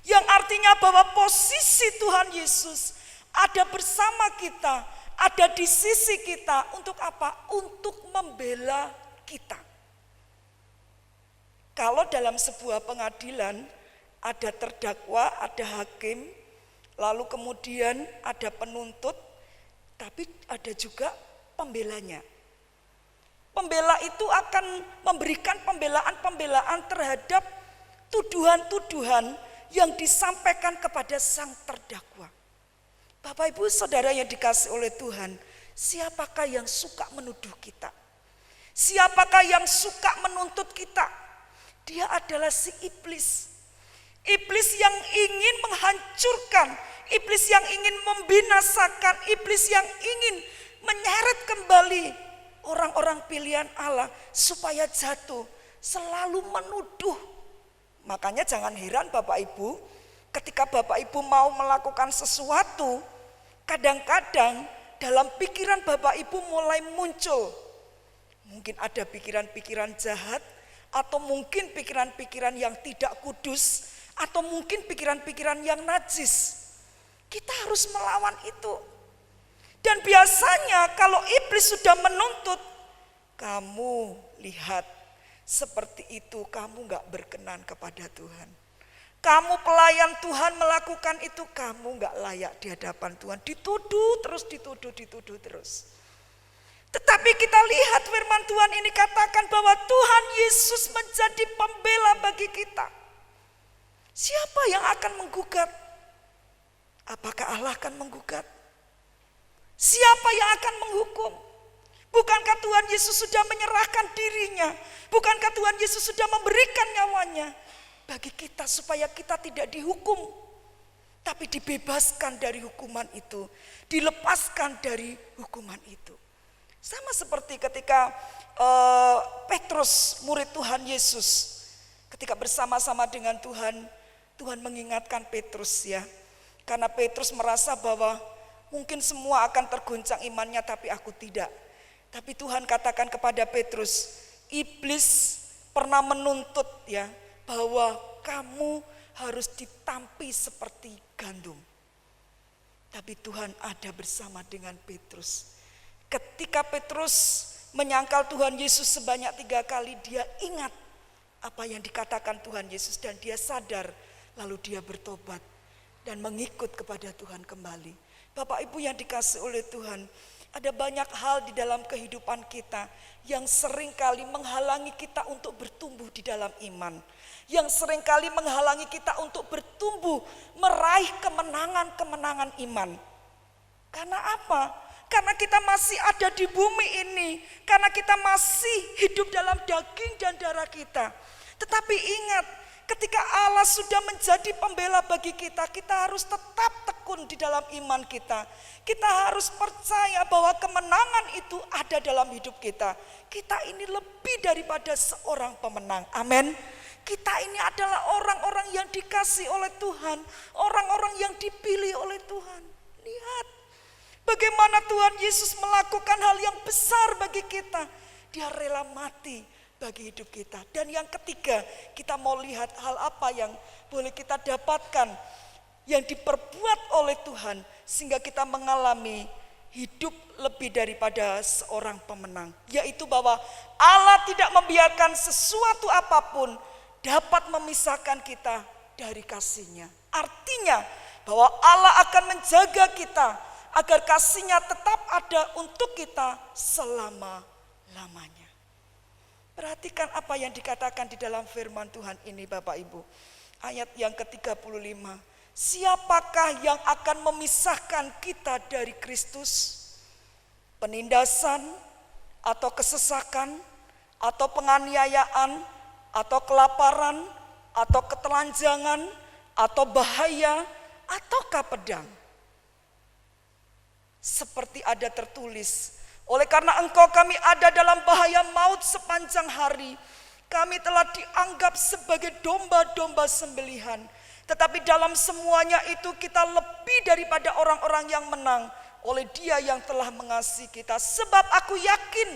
[SPEAKER 4] Yang artinya bahwa posisi Tuhan Yesus ada bersama kita, ada di sisi kita. Untuk apa? Untuk membela kita. Kalau dalam sebuah pengadilan ada terdakwa, ada hakim, lalu kemudian ada penuntut, tapi ada juga pembelanya. Pembela itu akan memberikan pembelaan-pembelaan terhadap tuduhan-tuduhan yang disampaikan kepada sang terdakwa. Bapak Ibu Saudara yang dikasihi oleh Tuhan, siapakah yang suka menuduh kita? Siapakah yang suka menuntut kita? Dia adalah si iblis. Iblis yang ingin menghancurkan, iblis yang ingin membinasakan, iblis yang ingin menyeret kembali orang-orang pilihan Allah supaya jatuh, selalu menuduh. Makanya jangan heran Bapak Ibu, ketika Bapak Ibu mau melakukan sesuatu, kadang-kadang dalam pikiran Bapak Ibu mulai muncul, mungkin ada pikiran-pikiran jahat, atau mungkin pikiran-pikiran yang tidak kudus, atau mungkin pikiran-pikiran yang najis. Kita harus melawan itu. Dan biasanya kalau iblis sudah menuntut, kamu lihat seperti itu, kamu gak berkenan kepada Tuhan. Kamu pelayan Tuhan melakukan itu, kamu gak layak di hadapan Tuhan. Dituduh terus. Tetapi kita lihat firman Tuhan ini katakan bahwa Tuhan Yesus menjadi pembela bagi kita. Siapa yang akan menggugat? Apakah Allah akan menggugat? Siapa yang akan menghukum? Bukankah Tuhan Yesus sudah menyerahkan dirinya? Bukankah Tuhan Yesus sudah memberikan nyawanya bagi kita supaya kita tidak dihukum, tapi dibebaskan dari hukuman itu, dilepaskan dari hukuman itu. Sama seperti ketika Petrus, murid Tuhan Yesus, ketika bersama-sama dengan Tuhan, Tuhan mengingatkan Petrus ya, karena Petrus merasa bahwa mungkin semua akan terguncang imannya, tapi aku tidak. Tapi Tuhan katakan kepada Petrus, iblis pernah menuntut ya, bahwa kamu harus ditampi seperti gandum. Tapi Tuhan ada bersama dengan Petrus. Ketika Petrus menyangkal Tuhan Yesus sebanyak 3 kali, dia ingat apa yang dikatakan Tuhan Yesus dan dia sadar, lalu dia bertobat dan mengikut kepada Tuhan kembali. Bapak Ibu yang dikasihi oleh Tuhan, ada banyak hal di dalam kehidupan kita yang seringkali menghalangi kita untuk bertumbuh di dalam iman, yang seringkali menghalangi kita untuk bertumbuh, meraih kemenangan-kemenangan iman. Karena apa? Karena kita masih ada di bumi ini, karena kita masih hidup dalam daging dan darah kita. Tetapi ingat, ketika Allah sudah menjadi pembela bagi kita, kita harus tetap tekun di dalam iman kita. Kita harus percaya bahwa kemenangan itu ada dalam hidup kita. Kita ini lebih daripada seorang pemenang. Amin. kita ini adalah orang-orang yang dikasih oleh Tuhan, orang-orang yang dipilih oleh Tuhan. Lihat bagaimana Tuhan Yesus melakukan hal yang besar bagi kita. Dia rela mati bagi hidup kita. Dan yang ketiga, kita mau lihat hal apa yang boleh kita dapatkan yang diperbuat oleh Tuhan sehingga kita mengalami hidup lebih daripada seorang pemenang, yaitu bahwa Allah tidak membiarkan sesuatu apapun dapat memisahkan kita dari kasih-Nya. Artinya bahwa Allah akan menjaga kita agar kasih-Nya tetap ada untuk kita selama-lamanya. Perhatikan apa yang dikatakan di dalam firman Tuhan ini Bapak Ibu. Ayat yang ke-35. Siapakah yang akan memisahkan kita dari Kristus? Penindasan, atau kesesakan, atau penganiayaan, atau kelaparan, atau ketelanjangan, atau bahaya, ataukah pedang? Seperti ada tertulis, oleh karena engkau kami ada dalam bahaya maut sepanjang hari. Kami telah dianggap sebagai domba-domba sembelihan. Tetapi dalam semuanya itu kita lebih daripada orang-orang yang menang oleh Dia yang telah mengasihi kita. Sebab aku yakin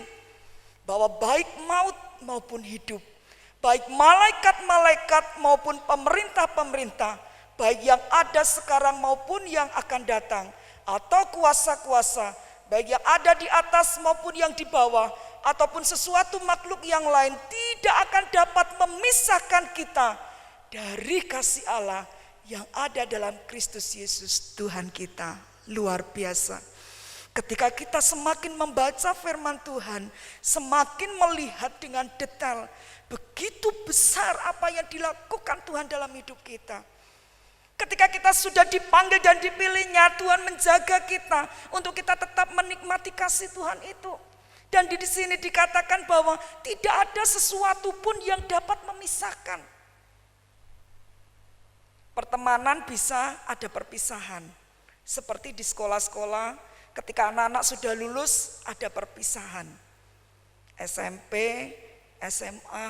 [SPEAKER 4] bahwa baik maut maupun hidup, baik malaikat-malaikat maupun pemerintah-pemerintah, baik yang ada sekarang maupun yang akan datang, atau kuasa-kuasa, baik yang ada di atas maupun yang di bawah, ataupun sesuatu makhluk yang lain, tidak akan dapat memisahkan kita dari kasih Allah yang ada dalam Kristus Yesus Tuhan kita. Luar biasa. Ketika kita semakin membaca firman Tuhan, semakin melihat dengan detail begitu besar apa yang dilakukan Tuhan dalam hidup kita. Ketika kita sudah dipanggil dan dipilihnya, Tuhan menjaga kita untuk kita tetap menikmati kasih Tuhan itu. Dan di sini dikatakan bahwa tidak ada sesuatu pun yang dapat memisahkan. Pertemanan bisa ada perpisahan. Seperti di sekolah-sekolah ketika anak-anak sudah lulus ada perpisahan. SMP, SMA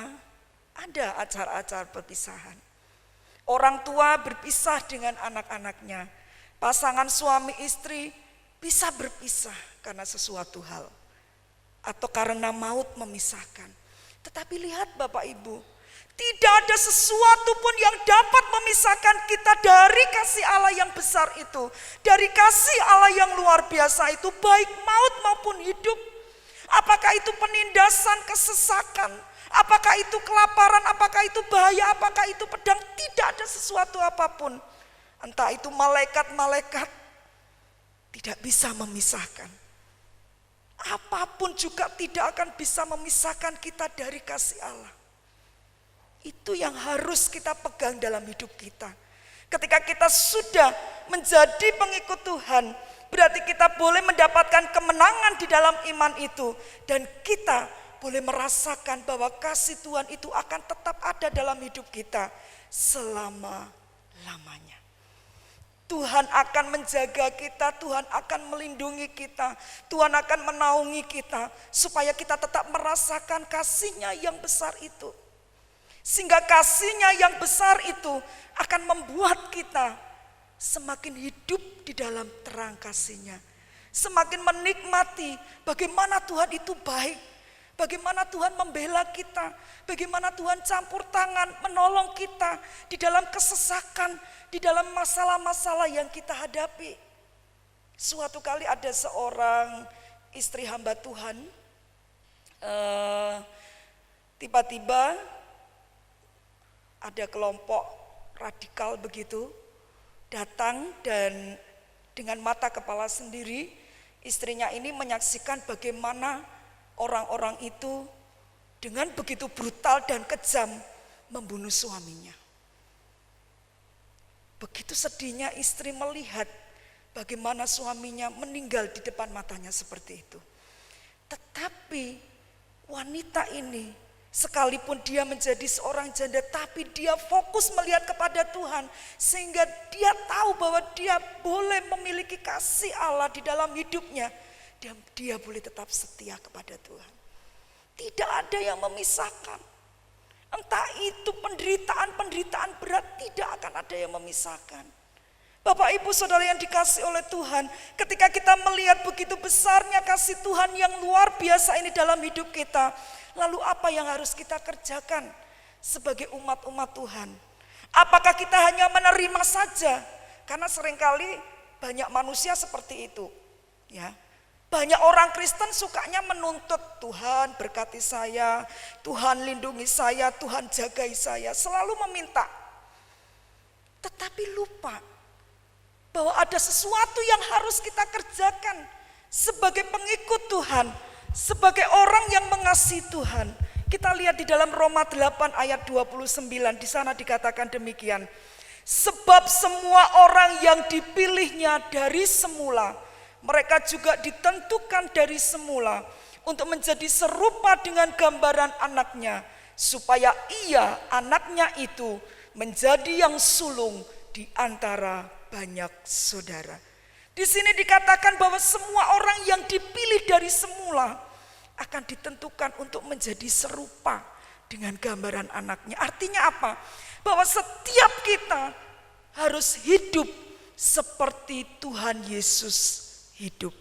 [SPEAKER 4] ada acara-acara perpisahan. Orang tua berpisah dengan anak-anaknya. Pasangan suami istri bisa berpisah karena sesuatu hal. Atau karena maut memisahkan. Tetapi lihat Bapak Ibu, tidak ada sesuatu pun yang dapat memisahkan kita dari kasih Allah yang besar itu. Dari kasih Allah yang luar biasa itu, baik maut maupun hidup. Apakah itu penindasan, kesesakan, apakah itu kelaparan, apakah itu bahaya, apakah itu pedang, tidak ada sesuatu apapun. Entah itu malaikat-malaikat, tidak bisa memisahkan. Apapun juga tidak akan bisa memisahkan kita dari kasih Allah. Itu yang harus kita pegang dalam hidup kita. Ketika kita sudah menjadi pengikut Tuhan, berarti kita boleh mendapatkan kemenangan di dalam iman itu. Dan kita boleh merasakan bahwa kasih Tuhan itu akan tetap ada dalam hidup kita selama-lamanya. Tuhan akan menjaga kita, Tuhan akan melindungi kita, Tuhan akan menaungi kita, supaya kita tetap merasakan kasih-Nya yang besar itu. Sehingga kasih-Nya yang besar itu akan membuat kita semakin hidup di dalam terang kasih-Nya. Semakin menikmati bagaimana Tuhan itu baik. Bagaimana Tuhan membela kita. Bagaimana Tuhan campur tangan menolong kita di dalam kesesakan, di dalam masalah-masalah yang kita hadapi. Suatu kali ada seorang istri hamba Tuhan. Tiba-tiba ada kelompok radikal begitu datang dan dengan mata kepala sendiri istrinya ini menyaksikan bagaimana orang-orang itu dengan begitu brutal dan kejam membunuh suaminya. Begitu sedihnya istri melihat bagaimana suaminya meninggal di depan matanya seperti itu. Tetapi wanita ini sekalipun dia menjadi seorang janda, tapi dia fokus melihat kepada Tuhan. Sehingga dia tahu bahwa dia boleh memiliki kasih Allah di dalam hidupnya. Dan dia boleh tetap setia kepada Tuhan. Tidak ada yang memisahkan. Entah itu penderitaan-penderitaan berat, tidak akan ada yang memisahkan. Bapak Ibu Saudara yang dikasihi oleh Tuhan, ketika kita melihat begitu besarnya kasih Tuhan yang luar biasa ini dalam hidup kita, lalu apa yang harus kita kerjakan sebagai umat-umat Tuhan? Apakah kita hanya menerima saja? Karena seringkali banyak manusia seperti itu, ya. Banyak orang Kristen sukanya menuntut, Tuhan berkati saya, Tuhan lindungi saya, Tuhan jagai saya, selalu meminta. Tetapi lupa bahwa ada sesuatu yang harus kita kerjakan sebagai pengikut Tuhan, sebagai orang yang mengasihi Tuhan. Kita lihat di dalam Roma 8 ayat 29, di sana dikatakan demikian. Sebab semua orang yang dipilihnya dari semula, mereka juga ditentukan dari semula untuk menjadi serupa dengan gambaran anaknya, supaya ia, anaknya itu, menjadi yang sulung di antara banyak saudara. Di sini dikatakan bahwa semua orang yang dipilih dari semula akan ditentukan untuk menjadi serupa dengan gambaran anaknya. Artinya apa? Bahwa setiap kita harus hidup seperti Tuhan Yesus hidup.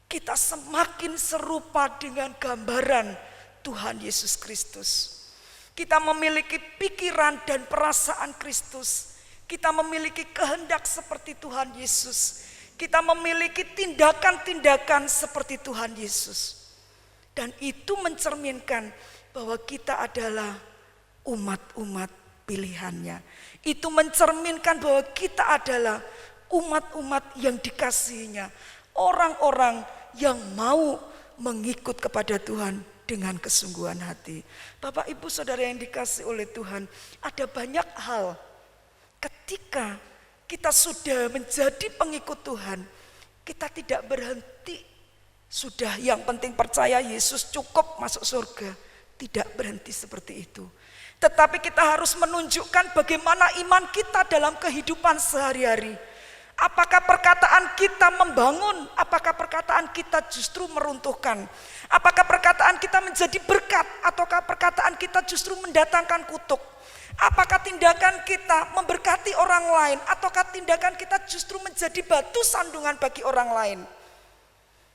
[SPEAKER 4] Kita semakin serupa dengan gambaran Tuhan Yesus Kristus. Kita memiliki pikiran dan perasaan Kristus. Kita memiliki kehendak seperti Tuhan Yesus. Kita memiliki tindakan-tindakan seperti Tuhan Yesus. Dan itu mencerminkan bahwa kita adalah umat-umat pilihannya. Itu mencerminkan bahwa kita adalah umat-umat yang dikasihinya, orang-orang yang mau mengikut kepada Tuhan dengan kesungguhan hati. Bapak Ibu Saudara yang dikasihi oleh Tuhan, ada banyak hal ketika kita sudah menjadi pengikut Tuhan, kita tidak berhenti. Sudah yang penting percaya Yesus cukup masuk surga. Tidak berhenti seperti itu. Tetapi kita harus menunjukkan bagaimana iman kita dalam kehidupan sehari-hari. Apakah perkataan kita membangun? Apakah perkataan kita justru meruntuhkan? Apakah perkataan kita menjadi berkat? Ataukah perkataan kita justru mendatangkan kutuk? Apakah tindakan kita memberkati orang lain? Ataukah tindakan kita justru menjadi batu sandungan bagi orang lain?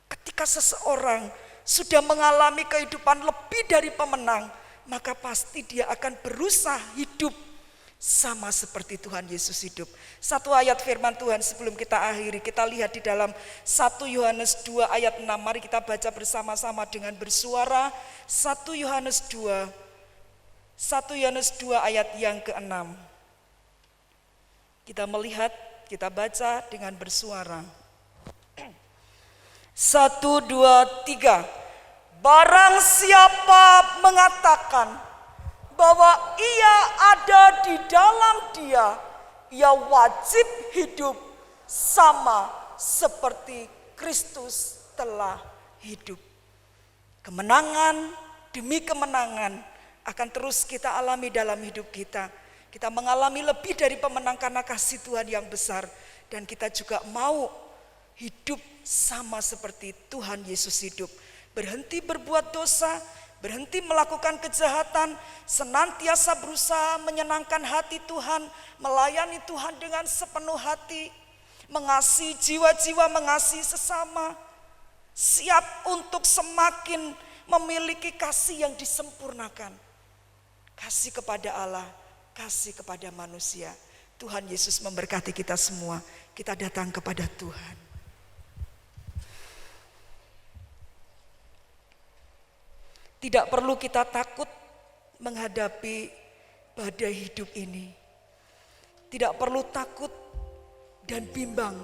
[SPEAKER 4] Ketika seseorang sudah mengalami kehidupan lebih dari pemenang, maka pasti dia akan berusaha hidup sama seperti Tuhan Yesus hidup. Satu ayat firman Tuhan sebelum kita akhiri, kita lihat di dalam 1 Yohanes 2 ayat 6. Mari kita baca bersama-sama dengan bersuara. 1 Yohanes 2 ayat yang ke-6. Kita melihat, kita baca dengan bersuara. 1, 2, 3. Barang siapa mengatakan bahwa ia ada di dalam dia, ia wajib hidup sama seperti Kristus telah hidup. Kemenangan demi kemenangan akan terus kita alami dalam hidup kita. Kita mengalami lebih dari pemenang karena kasih Tuhan yang besar. Dan kita juga mau hidup sama seperti Tuhan Yesus hidup. Berhenti berbuat dosa, berhenti melakukan kejahatan, senantiasa berusaha menyenangkan hati Tuhan, melayani Tuhan dengan sepenuh hati, mengasihi jiwa-jiwa, mengasihi sesama, siap untuk semakin memiliki kasih yang disempurnakan. Kasih kepada Allah, kasih kepada manusia. Tuhan Yesus memberkati kita semua. Kita datang kepada Tuhan. Tidak perlu kita takut menghadapi badai hidup ini. Tidak perlu takut dan bimbang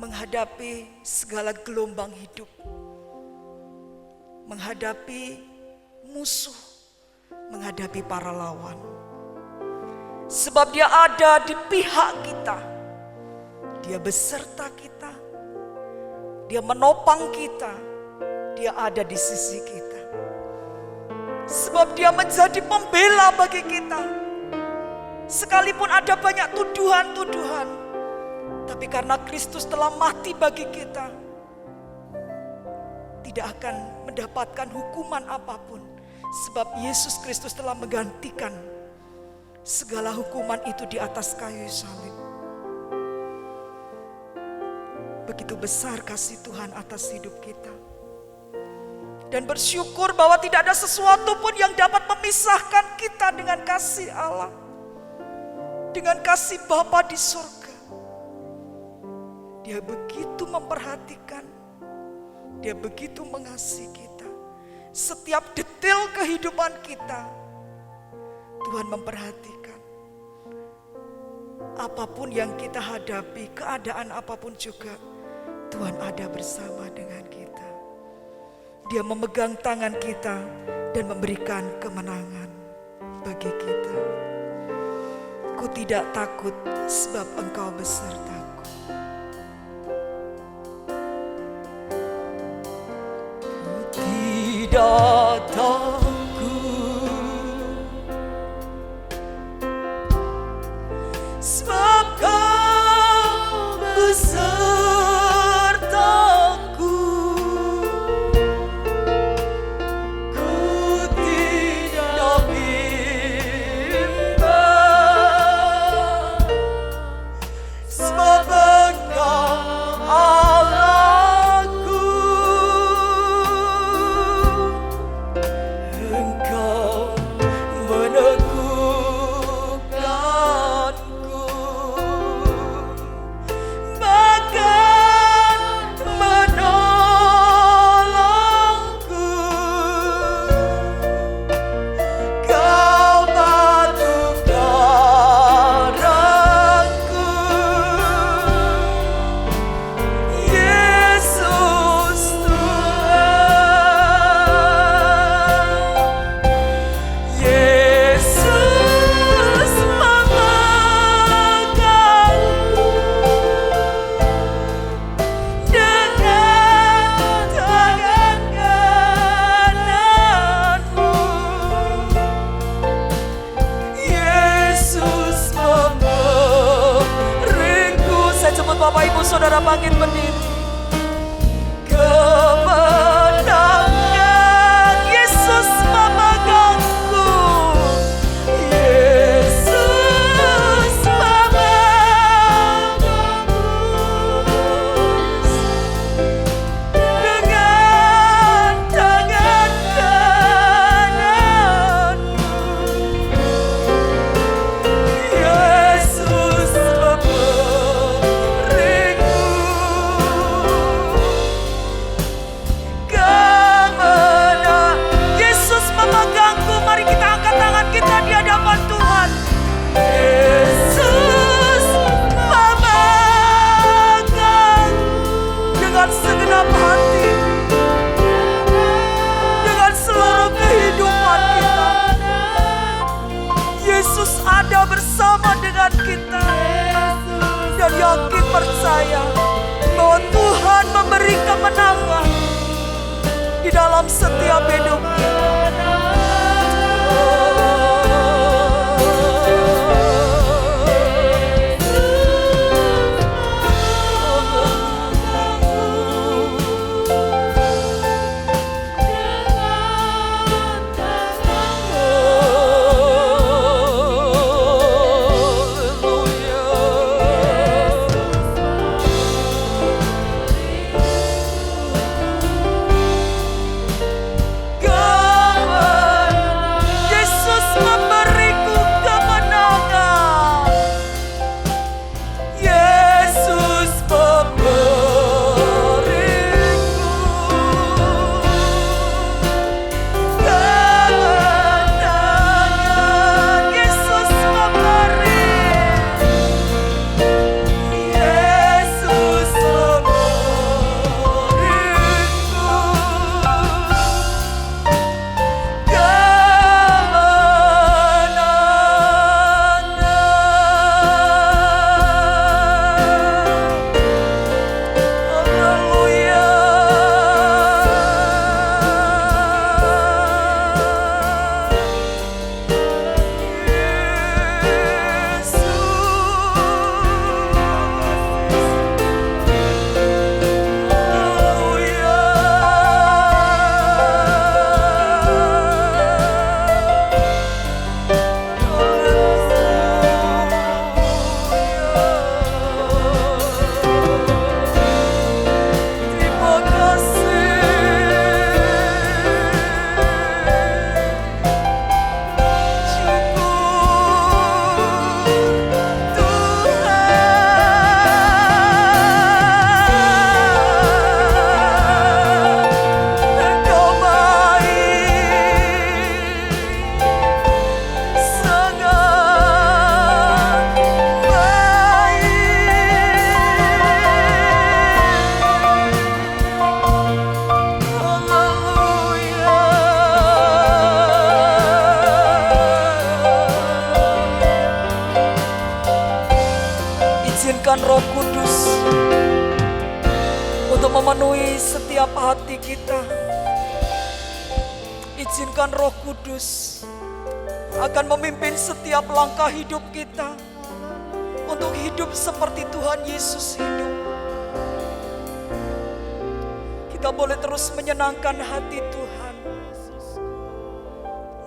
[SPEAKER 4] menghadapi segala gelombang hidup. Menghadapi musuh, menghadapi para lawan. Sebab dia ada di pihak kita. Dia beserta kita. Dia menopang kita. Dia ada di sisi kita. Sebab dia menjadi pembela bagi kita. Sekalipun ada banyak tuduhan-tuduhan, tapi karena Kristus telah mati bagi kita, tidak akan mendapatkan hukuman apapun. Sebab Yesus Kristus telah menggantikan segala hukuman itu di atas kayu salib. Begitu besar kasih Tuhan atas hidup kita. Dan bersyukur bahwa tidak ada sesuatu pun yang dapat memisahkan kita dengan kasih Allah. Dengan kasih Bapa di surga. Dia begitu memperhatikan. Dia begitu mengasihi kita. Setiap detail kehidupan kita, Tuhan memperhatikan. Apapun yang kita hadapi, keadaan apapun juga, Tuhan ada bersama dengan kita. Dia memegang tangan kita dan memberikan kemenangan bagi kita. Ku tidak takut sebab Engkau besertaku. Tidak takut sebab Kau besertaku. Ku tidak bimbang sebab Engkau Allahku. Engkau meneguhkanku, bahkan menolongku. Kau batu karangku, Yesus Tuhan. Yesus memegangku dengan tangan kananmu. Yesus memberiku. Saya sebut Bapak Ibu Saudara bangkit berdiri. Kemenangan Yesus memegangku. Yesus memegangku dengan tangan kananmu. Yesus memberiku kemenangan. Yesus memegangku. Mari kita angkat tangan kita di hadapan Tuhan. Yesus memegang dengan segenap hati, dengan seluruh kehidupan kita. Yesus ada bersama dengan kita. Dan yakin percaya bahwa Tuhan memberi kemenangan di dalam setiap hidup kita. God memenuhi setiap hati kita. Izinkan Roh Kudus akan memimpin setiap langkah hidup kita untuk hidup seperti Tuhan Yesus hidup. Kita boleh terus menyenangkan hati Tuhan,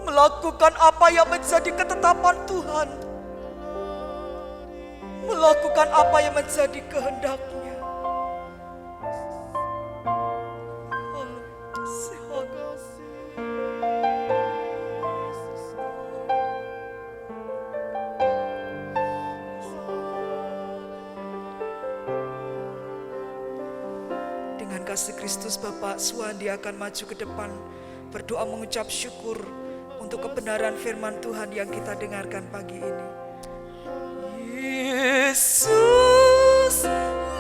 [SPEAKER 4] melakukan apa yang menjadi ketetapan Tuhan, melakukan apa yang menjadi kehendak-Nya. Dengan kasih Kristus Bapa, Suhandi akan maju ke depan, berdoa mengucap syukur untuk kebenaran firman Tuhan yang kita dengarkan pagi ini. Yesus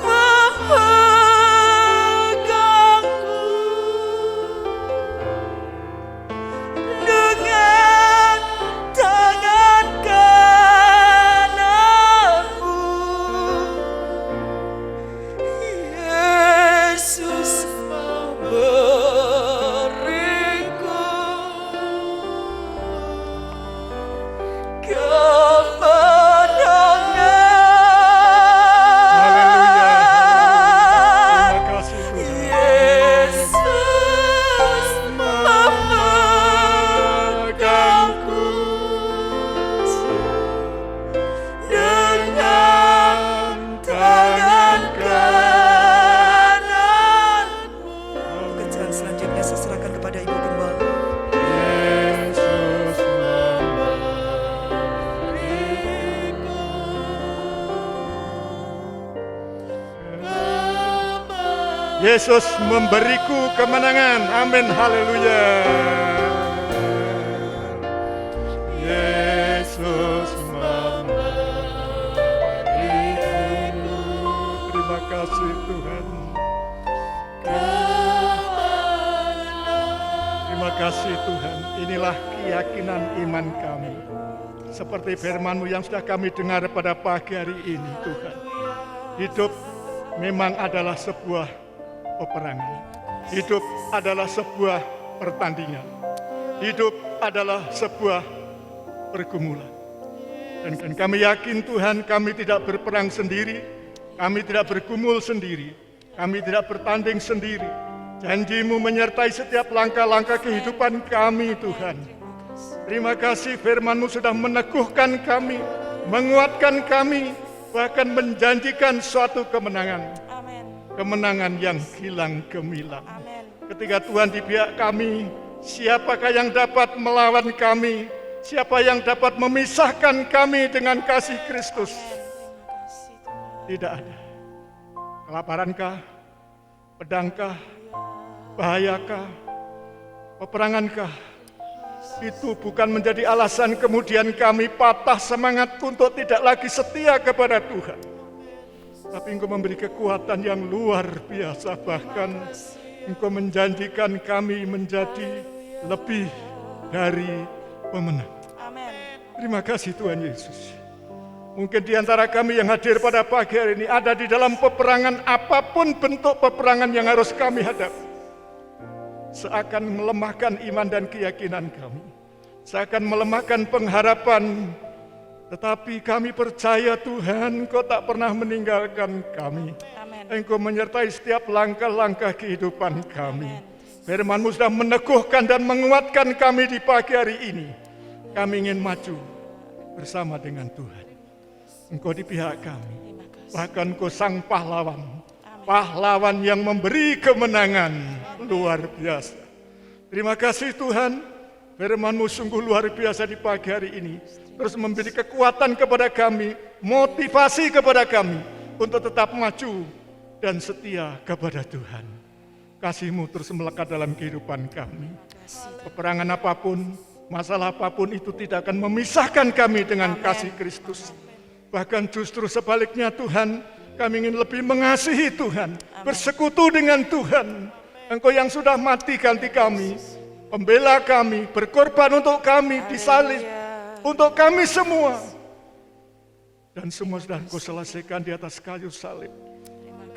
[SPEAKER 4] memegangku dengan tangan kananmu. Yesus memberiku
[SPEAKER 2] Yesus memberiku kemenangan. Amin, haleluya. Yesus memberiku. Terima kasih Tuhan. Terima kasih Tuhan. Inilah keyakinan iman kami. Seperti firman-Mu yang sudah kami dengar pada pagi hari ini Tuhan. Hidup memang adalah sebuah peperangan. Hidup adalah sebuah pertandingan. Hidup adalah sebuah pergumulan. Dan kami yakin Tuhan, kami tidak berperang sendiri, kami tidak bergumul sendiri, kami tidak bertanding sendiri. Janji-Mu menyertai setiap langkah-langkah kehidupan kami Tuhan. Terima kasih firman-Mu sudah meneguhkan kami, menguatkan kami, bahkan menjanjikan suatu kemenangan. Kemenangan yang hilang gemilang. Ketika Tuhan di pihak kami, siapakah yang dapat melawan kami? Siapa yang dapat memisahkan kami dengan kasih Kristus? Tidak ada. Kelaparankah? Pedangkah? Bahayakah? Peperanggankah? Itu bukan menjadi alasan kemudian kami patah semangat untuk tidak lagi setia kepada Tuhan. Tapi Engkau memberi kekuatan yang luar biasa, bahkan Engkau menjanjikan kami menjadi lebih dari pemenang. Terima kasih Tuhan Yesus. Mungkin di antara kami yang hadir pada pagi hari ini ada di dalam peperangan, apapun bentuk peperangan yang harus kami hadapi. Seakan melemahkan iman dan keyakinan kami. Seakan melemahkan pengharapan. Tetapi kami percaya Tuhan, Engkau tak pernah meninggalkan kami. Engkau menyertai setiap langkah-langkah kehidupan kami. Firman-Mu sudah meneguhkan dan menguatkan kami di pagi hari ini. Kami ingin maju bersama dengan Tuhan. Engkau di pihak kami. Bahkan Engkau sang pahlawan. Pahlawan yang memberi kemenangan luar biasa. Terima kasih Tuhan. Firman-Mu sungguh luar biasa di pagi hari ini. Terus memberi kekuatan kepada kami, motivasi kepada kami untuk tetap maju dan setia kepada Tuhan. Kasih-Mu terus melekat dalam kehidupan kami. Peperangan apapun, masalah apapun itu tidak akan memisahkan kami dengan kasih Kristus. Bahkan justru sebaliknya Tuhan, kami ingin lebih mengasihi Tuhan, bersekutu dengan Tuhan. Engkau yang sudah mati ganti kami, pembela kami, berkorban untuk kami, disalib untuk kami semua. Dan semua sudah Engkau selesaikan di atas kayu salib.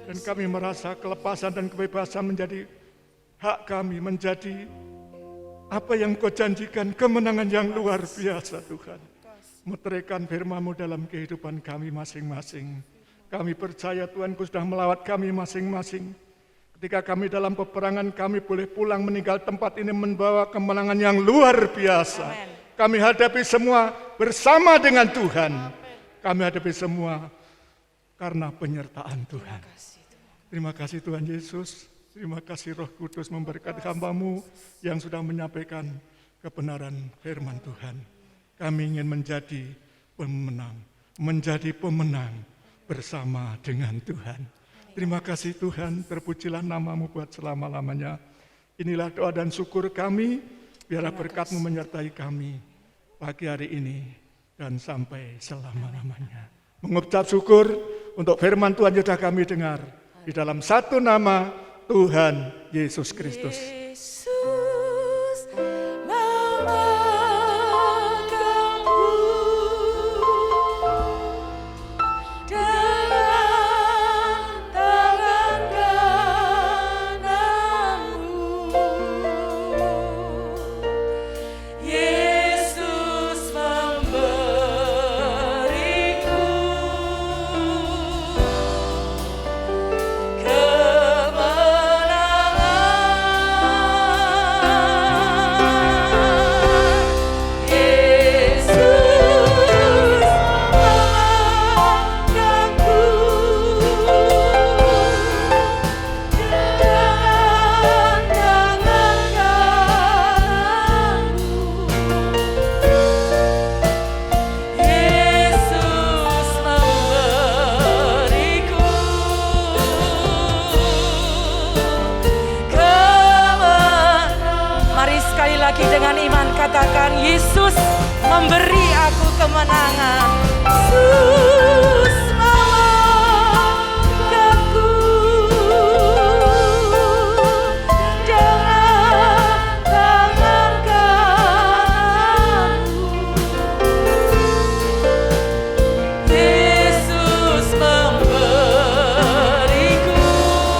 [SPEAKER 2] Dan kami merasa kelepasan dan kebebasan menjadi hak kami, menjadi apa yang Kau janjikan, kemenangan yang luar biasa Tuhan. Meteraikan firman-Mu dalam kehidupan kami masing-masing. Kami percaya Tuhan Kau sudah melawat kami masing-masing. Ketika kami dalam peperangan, kami boleh pulang meninggal tempat ini membawa kemenangan yang luar biasa. Kami hadapi semua bersama dengan Tuhan. Kami hadapi semua karena penyertaan Tuhan. Terima kasih Tuhan Yesus. Terima kasih Roh Kudus memberkati hamba-Mu yang sudah menyampaikan kebenaran firman Tuhan. Kami ingin menjadi pemenang bersama dengan Tuhan. Terima kasih Tuhan, terpujilah nama-Mu buat selama-lamanya. Inilah doa dan syukur kami, biarlah berkat-Mu menyertai kami pagi hari ini dan sampai selama-lamanya. Mengucap syukur untuk firman Tuhan yang sudah kami dengar di dalam satu nama Tuhan Yesus Kristus.
[SPEAKER 3] Yesus memelukmu dengan tangan kananmu. Yesus memberiku dengan iman katakan, Yesus memberi aku kemenangan. Yesus memegangku dengan tangan kananmu. Yesus memberiku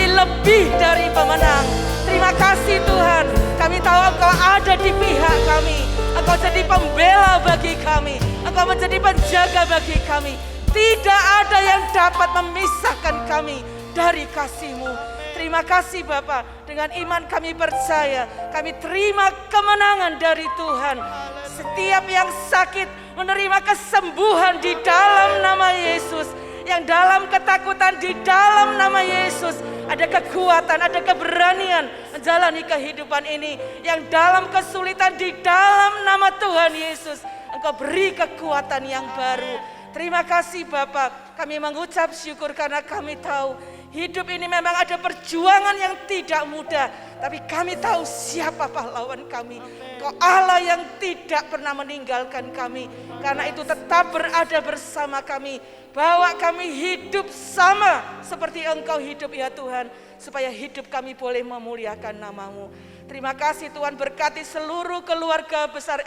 [SPEAKER 3] lebih dari pemenang. Terima kasih Tuhan, kami tahu Engkau ada di pihak kami. Engkau jadi pembela bagi kami, Engkau menjadi penjaga bagi kami. Tidak ada yang dapat memisahkan kami dari kasih-Mu. Terima kasih Bapa, dengan iman kami percaya, kami terima kemenangan dari Tuhan. Setiap yang sakit menerima kesembuhan di dalam nama Yesus. Yang dalam ketakutan di dalam nama Yesus ada kekuatan, ada keberanian menjalani kehidupan ini. Yang dalam kesulitan di dalam nama Tuhan Yesus Engkau beri kekuatan yang baru. Terima kasih Bapa, kami mengucap syukur karena kami tahu hidup ini memang ada perjuangan yang tidak mudah. Tapi kami tahu siapa pahlawan kami. Engkau Allah yang tidak pernah meninggalkan kami. Karena itu tetap berada bersama kami. Bawa kami hidup sama seperti Engkau hidup ya Tuhan. Supaya hidup kami boleh memuliakan nama-Mu. Terima kasih Tuhan, berkati seluruh keluarga besar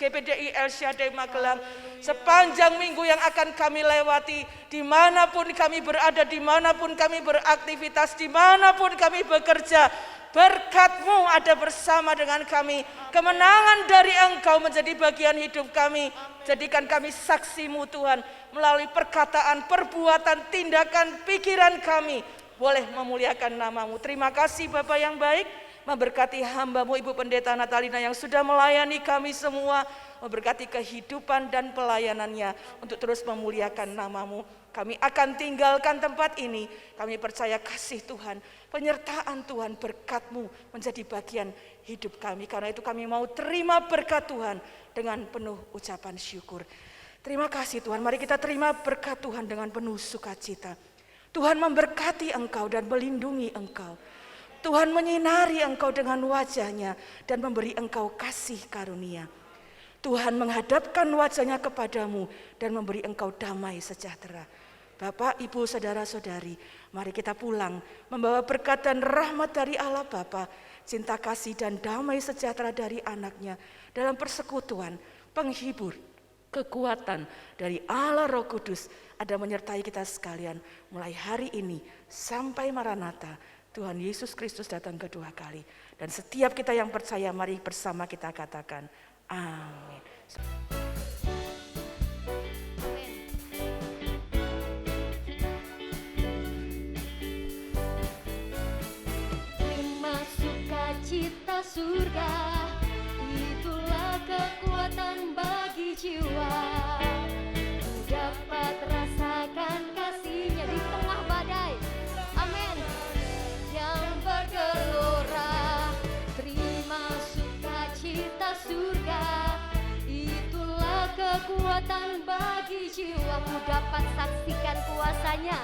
[SPEAKER 3] GPDI El Shaddai Magelang. Sepanjang minggu yang akan kami lewati, dimanapun kami berada, dimanapun kami beraktivitas, dimanapun kami bekerja, berkat-Mu ada bersama dengan kami. Kemenangan dari Engkau menjadi bagian hidup kami. Jadikan kami saksi-Mu Tuhan, melalui perkataan, perbuatan, tindakan, pikiran kami boleh memuliakan nama-Mu. Terima kasih Bapa yang baik, memberkati hamba-Mu Ibu Pendeta Natalina yang sudah melayani kami semua, memberkati kehidupan dan pelayanannya untuk terus memuliakan nama-Mu. Kami akan tinggalkan tempat ini, kami percaya kasih Tuhan, penyertaan Tuhan, berkat-Mu menjadi bagian hidup kami. Karena itu kami mau terima berkat Tuhan dengan penuh ucapan syukur. Terima kasih Tuhan, mari kita terima berkat Tuhan dengan penuh sukacita. Tuhan memberkati engkau dan melindungi engkau. Tuhan menyinari engkau dengan wajah-Nya dan memberi engkau kasih karunia. Tuhan menghadapkan wajah-Nya kepadamu dan memberi engkau damai sejahtera. Bapak, Ibu, saudara-saudari, mari kita pulang membawa berkat dan rahmat dari Allah Bapa, cinta kasih dan damai sejahtera dari anak-Nya dalam persekutuan, penghibur, kekuatan dari Allah Roh Kudus ada menyertai kita sekalian mulai hari ini sampai Maranatha. Tuhan Yesus Kristus datang kedua kali. Dan setiap kita yang percaya, mari bersama kita katakan amin.
[SPEAKER 1] Terima sukacita surga, itulah kekuatan bagi jiwa. Ku dapat rasakan kasih-Nya di tengah badai. Amin. Yang bergelora, terima sukacita surga, itulah kekuatan bagi jiwa. Ku dapat saksikan kuasa-Nya